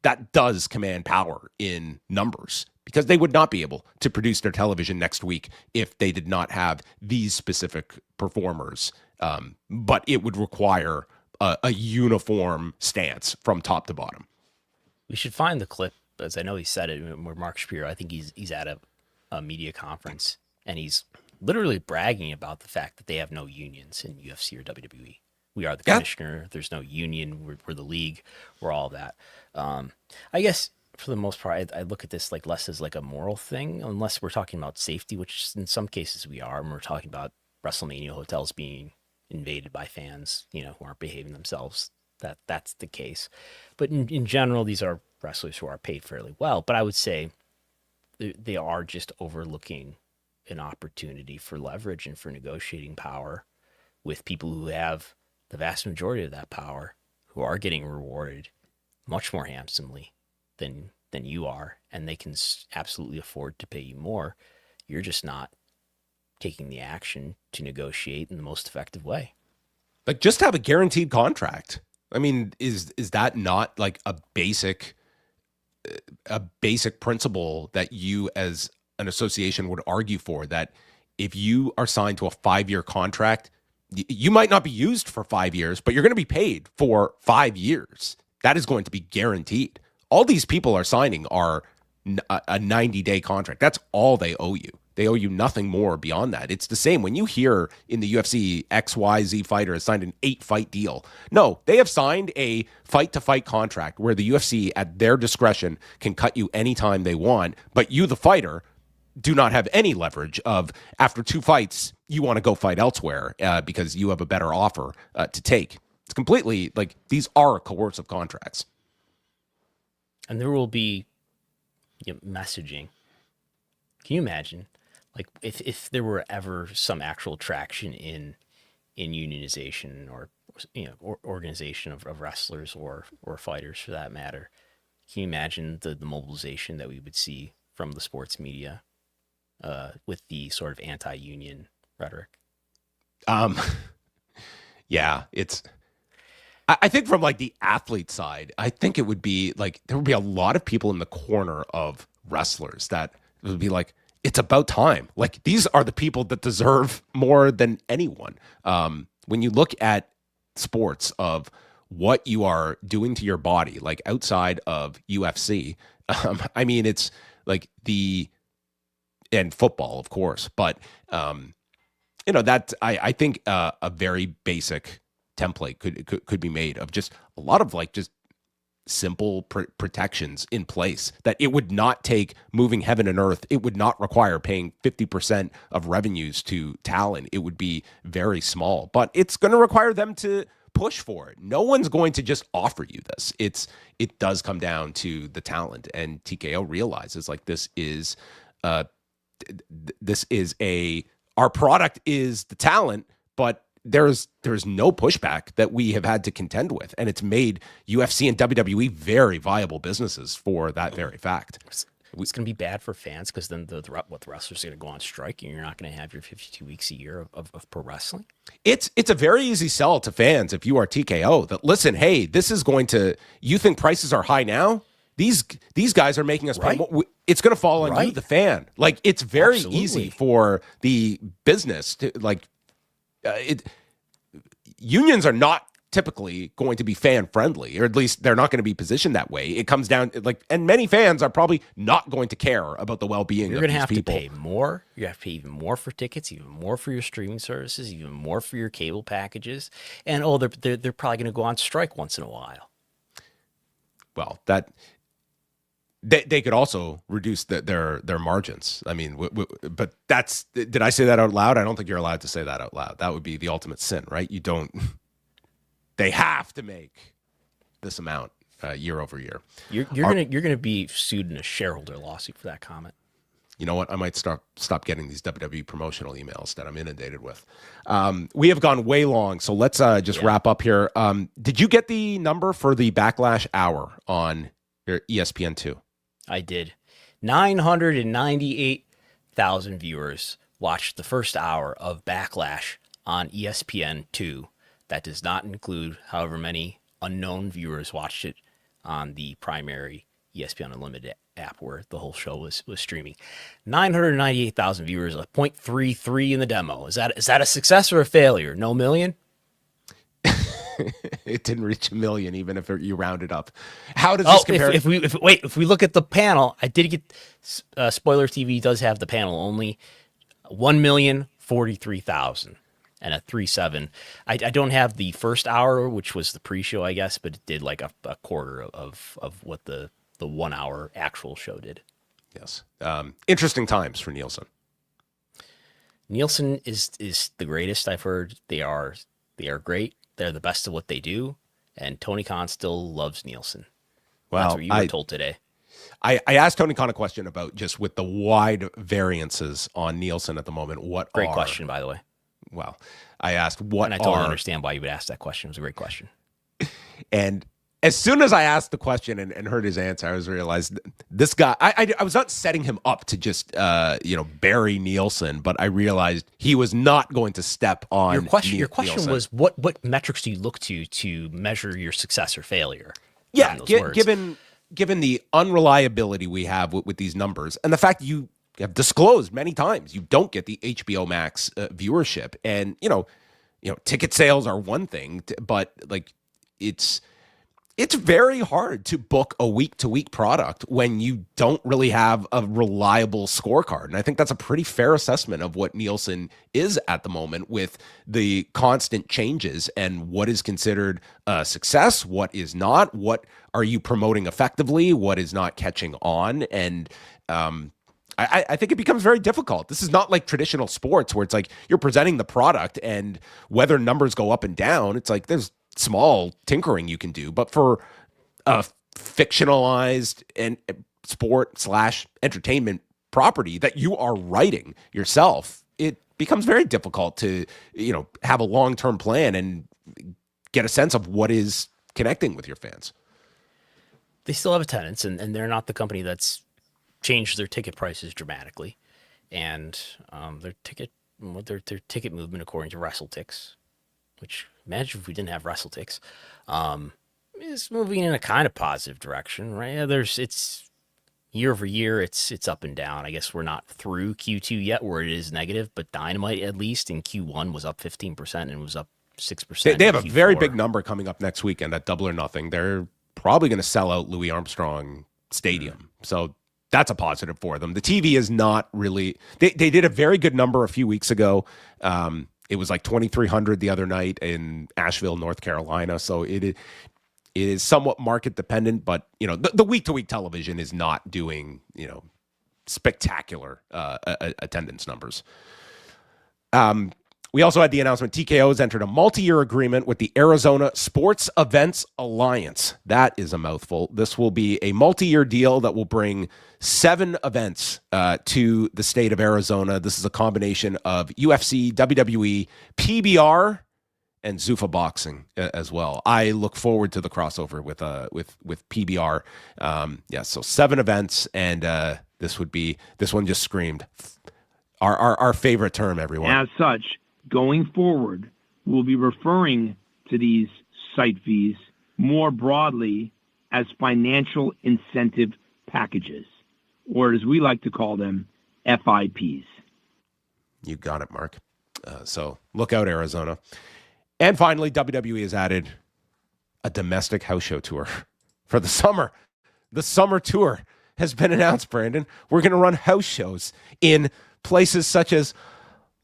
that does command power in numbers, because they would not be able to produce their television next week if they did not have these specific performers. But it would require a uniform stance from top to bottom. We should find the clip, as I know he said it, where Mark Shapiro, I think he's at a media conference, and he's literally bragging about the fact that they have no unions in UFC or WWE. We are the commissioner. There's no union. We're the league. We're all that. I guess for the most part, I look at this like less as like a moral thing, unless we're talking about safety, which in some cases we are. And we're talking about WrestleMania hotels being invaded by fans, who aren't behaving themselves. That's the case. But in general, these are wrestlers who are paid fairly well. But I would say they are just overlooking an opportunity for leverage and for negotiating power with people who have the vast majority of that power, who are getting rewarded much more handsomely than you are, and they can absolutely afford to pay you more. You're just not taking the action to negotiate in the most effective way. Like, just have a guaranteed contract. I mean, is that not like a basic principle that you as an association would argue for, that if you are signed to a 5-year contract, you might not be used for 5 years, but you're going to be paid for 5 years. That is going to be guaranteed. All these people are signing are a 90-day contract. That's all they owe you. They owe you nothing more beyond that. It's the same when you hear in the UFC XYZ fighter has signed an 8-fight deal. No, they have signed a fight-to-fight contract where the UFC at their discretion can cut you anytime they want, but you, the fighter, do not have any leverage of after 2 fights, you want to go fight elsewhere because you have a better offer to take. It's completely like these are coercive contracts. And there will be messaging. Can you imagine? Like if there were ever some actual traction in unionization or organization of wrestlers or fighters for that matter, can you imagine the mobilization that we would see from the sports media with the sort of anti-union rhetoric? Yeah, I think from like the athlete side, I think it would be like there would be a lot of people in the corner of wrestlers that would be like, it's about time. Like, these are the people that deserve more than anyone. When you look at sports of what you are doing to your body, like outside of UFC, I mean, it's like and football, of course, but that I think a very basic template could be made of just a lot of like just simple protections in place that it would not take moving heaven and earth. It would not require paying 50% of revenues to talent. It would be very small, but it's going to require them to push for it. No one's going to just offer you this. It does come down to the talent, and TKO realizes like this is our product is the talent, but there's no pushback that we have had to contend with, and it's made UFC and WWE very viable businesses for that very fact. It's going to be bad for fans because then the wrestlers are going to go on strike, and you're not going to have your 52 weeks a year of pro wrestling. It's a very easy sell to fans if you are TKO that listen, hey, this is going to. You think prices are high now? These guys are making us pay. It's going to fall on you, the fan. Like, it's very easy for the business to like. Unions are not typically going to be fan friendly, or at least they're not going to be positioned that way. It comes down like, and many fans are probably not going to care about the well-being of these people. You're going to have to pay more. You have to pay even more for tickets, even more for your streaming services, even more for your cable packages. And they're probably going to go on strike once in a while. well, that they could also reduce their margins. I mean, but that's, did I say that out loud? I don't think you're allowed to say that out loud. That would be the ultimate sin, right? You don't, they have to make this amount year over year. You're gonna be sued in a shareholder lawsuit for that comment. You know what? I might stop getting these WWE promotional emails that I'm inundated with. We have gone way long, so let's just wrap up here. Did you get the number for the Backlash hour on your ESPN2? I did. 998,000 viewers watched the first hour of Backlash on ESPN2. That does not include however many unknown viewers watched it on the primary ESPN Unlimited app where the whole show was streaming. 998,000 viewers, a 0.33 in the demo. Is that a success or a failure? No million? It didn't reach 1 million, even if you round it up. How does this compare? If we look at the panel, I did get Spoiler TV does have the panel only 1,043,000 and a 3.7. I don't have the first hour, which was the pre-show, I guess, but it did like a quarter of what the 1 hour actual show did. Yes. Interesting times for Nielsen. Nielsen is the greatest. I've heard they are great. They're the best at what they do. And Tony Khan still loves Nielsen. Well, that's what you were told today. I asked Tony Khan a question about just with the wide variances on Nielsen at the moment. Great question, by the way. Well, I asked what and I totally understand why you would ask that question. It was a great question. And as soon as I asked the question and heard his answer, I realized this guy, I was not setting him up to just, bury Nielsen, but I realized he was not going to step on Your question Nielsen. was, what metrics do you look to measure your success or failure? Yeah, given the unreliability we have with these numbers and the fact you have disclosed many times you don't get the HBO Max viewership, and ticket sales are one thing, but like it's very hard to book a week-to-week product when you don't really have a reliable scorecard. And I think that's a pretty fair assessment of what Nielsen is at the moment, with the constant changes and what is considered a success, what is not, what are you promoting effectively, what is not catching on. And I think it becomes very difficult. This is not like traditional sports where it's like you're presenting the product and whether numbers go up and down, it's like there's small tinkering you can do. But for a fictionalized and sport/entertainment property that you are writing yourself, it becomes very difficult to have a long-term plan and get a sense of what is connecting with your fans. They still have attendance, and they're not the company that's changed their ticket prices dramatically, and their ticket movement, according to WrestleTix, which imagine if we didn't have WrestleTix, is moving in a kind of positive direction, right? Yeah, it's year over year, it's up and down. I guess we're not through Q2 yet where it is negative, but Dynamite at least in Q1 was up 15% and was up 6%. They have a very big number coming up next weekend at Double or Nothing. They're probably going to sell out Louis Armstrong Stadium, so that's a positive for them. The TV is not really. They did a very good number a few weeks ago. It was like 2,300 the other night in Asheville, North Carolina. So it is somewhat market dependent, but the week to week television is not doing spectacular attendance numbers. We also had the announcement TKO has entered a multi-year agreement with the Arizona Sports Events Alliance. That is a mouthful. This will be a multi-year deal that will bring 7 events to the state of Arizona. This is a combination of UFC, WWE, PBR, and Zuffa Boxing as well. I look forward to the crossover with PBR. So 7 events, and this one just screamed our favorite term, everyone. As such, going forward, we'll be referring to these site fees more broadly as financial incentive packages, or as we like to call them, FIPs. You got it, Mark. So look out, Arizona. And finally, WWE has added a domestic house show tour for the summer. The summer tour has been announced, Brandon. We're going to run house shows in places such as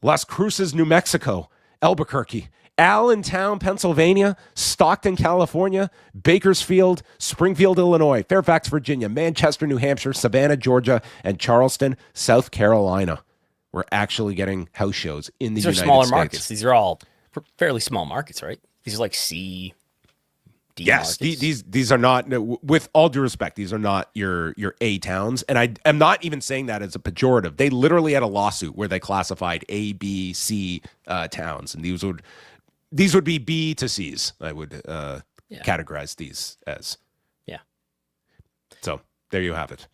Las Cruces, New Mexico, Albuquerque, Allentown, Pennsylvania, Stockton, California, Bakersfield, Springfield, Illinois, Fairfax, Virginia, Manchester, New Hampshire, Savannah, Georgia, and Charleston, South Carolina. We're actually getting house shows in the United States. These are smaller markets. These are all fairly small markets, right? These are like C, D yes, markets. These are not, with all due respect, these are not your A towns. And I am not even saying that as a pejorative. They literally had a lawsuit where they classified A, B, C towns. And these would be B to C's. I would categorize these as. Yeah. So there you have it.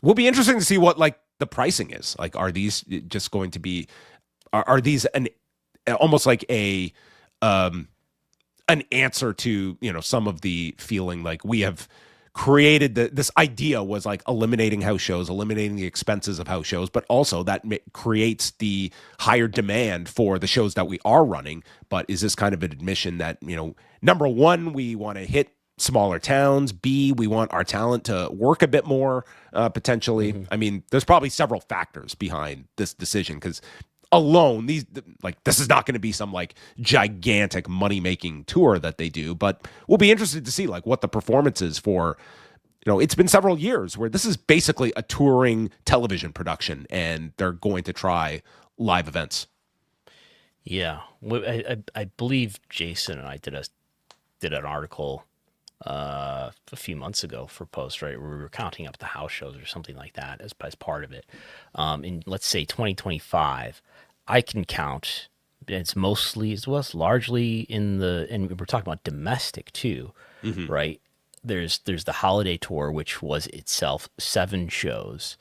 Will be interesting to see what like the pricing is. Like, are these just going to be? Are these almost like an answer to some of the feeling like we have created this idea was like eliminating house shows, eliminating the expenses of house shows, but also that creates the higher demand for the shows that we are running. But is this kind of an admission that, number one, we want to hit smaller towns, B, we want our talent to work a bit more, potentially. Mm-hmm. I mean, there's probably several factors behind this decision, because alone, this is not going to be some like gigantic money-making tour that they do, but we'll be interested to see like what the performance is for, it's been several years where this is basically a touring television production and they're going to try live events. Yeah. I believe Jason and I did an article a few months ago for Post, right, where we were counting up the house shows or something like that as part of it. In let's say 2025, I can count. It's largely and we're talking about domestic too, mm-hmm. right? There's the holiday tour, which was itself 7 shows.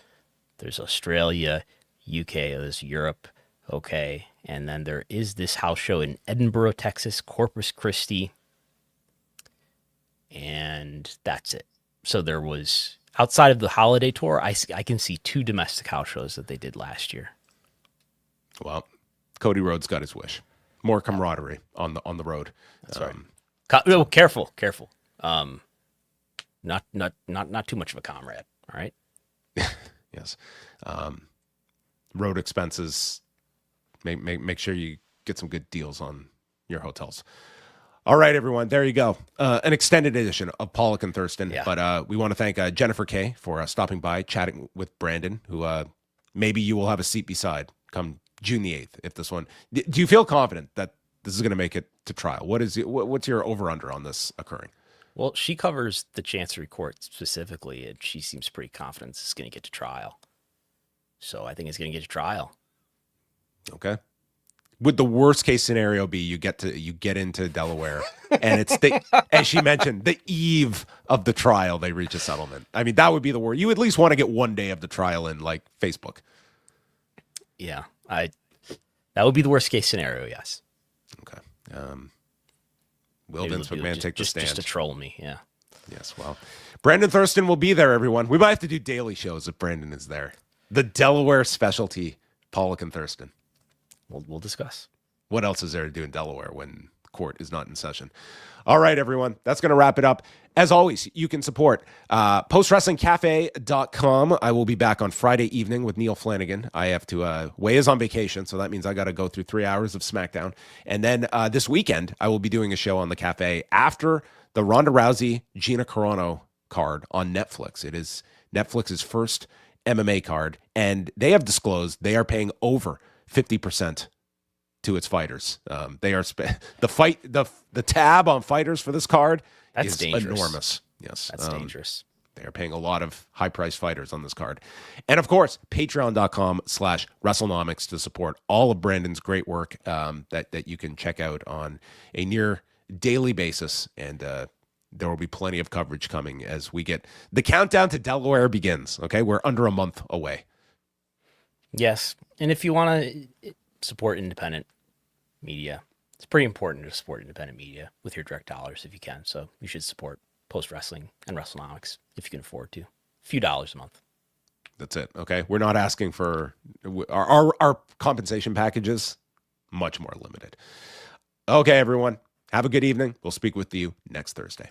There's Australia, UK, there's Europe, okay, and then there is this house show in Edinburgh, Texas, Corpus Christi. And that's it. So there was, outside of the holiday tour, I can see 2 domestic house shows that they did last year. Well, Cody Rhodes got his wish. More camaraderie on the road. That's right. Careful. Not too much of a comrade. All right. Yes. Road expenses. Make sure you get some good deals on your hotels. All right, everyone. There you go. An extended edition of Pollock and Thurston. Yeah. But we want to thank Jennifer Kay for stopping by, chatting with Brandon, who maybe you will have a seat beside come June the 8th. If this one, do you feel confident that this is going to make it to trial? What's your over-under on this occurring? Well, she covers the Chancery Court specifically, and she seems pretty confident it's going to get to trial. So I think it's going to get to trial. Okay. Would the worst case scenario be you get into Delaware and it's as she mentioned, the eve of the trial they reach a settlement? I mean, that would be the worst. You at least want to get one day of the trial in like Facebook. Yeah, that would be the worst case scenario. Yes. Okay. Will Vince McMahon take the stand? Just to troll me. Yeah. Yes. Well, Brandon Thurston will be there. Everyone, we might have to do daily shows if Brandon is there. The Delaware specialty, Pollock and Thurston. We'll discuss. What else is there to do in Delaware when court is not in session? All right, everyone. That's going to wrap it up. As always, you can support postwrestlingcafe.com. I will be back on Friday evening with Neil Flanagan. I have to, Way is on vacation, so that means I got to go through 3 hours of SmackDown. And then this weekend, I will be doing a show on the cafe after the Ronda Rousey, Gina Carano card on Netflix. It is Netflix's first MMA card, and they have disclosed they are paying over 50% to its fighters. They are the tab on fighters for this card is dangerous. Enormous. Yes, that's dangerous. They are paying a lot of high-priced fighters on this card, and of course, Patreon.com/WrestleNomics to support all of Brandon's great work that you can check out on a near daily basis, and there will be plenty of coverage coming as we get the countdown to Delaware begins. Okay, we're under a month away. Yes, and if you want to support independent media, it's pretty important to support independent media with your direct dollars if you can. So you should support Post Wrestling and WrestleNomics if you can afford to. A few dollars a month. That's it. Okay, we're not asking for our compensation packages. Much more limited. Okay, everyone, have a good evening. We'll speak with you next Thursday.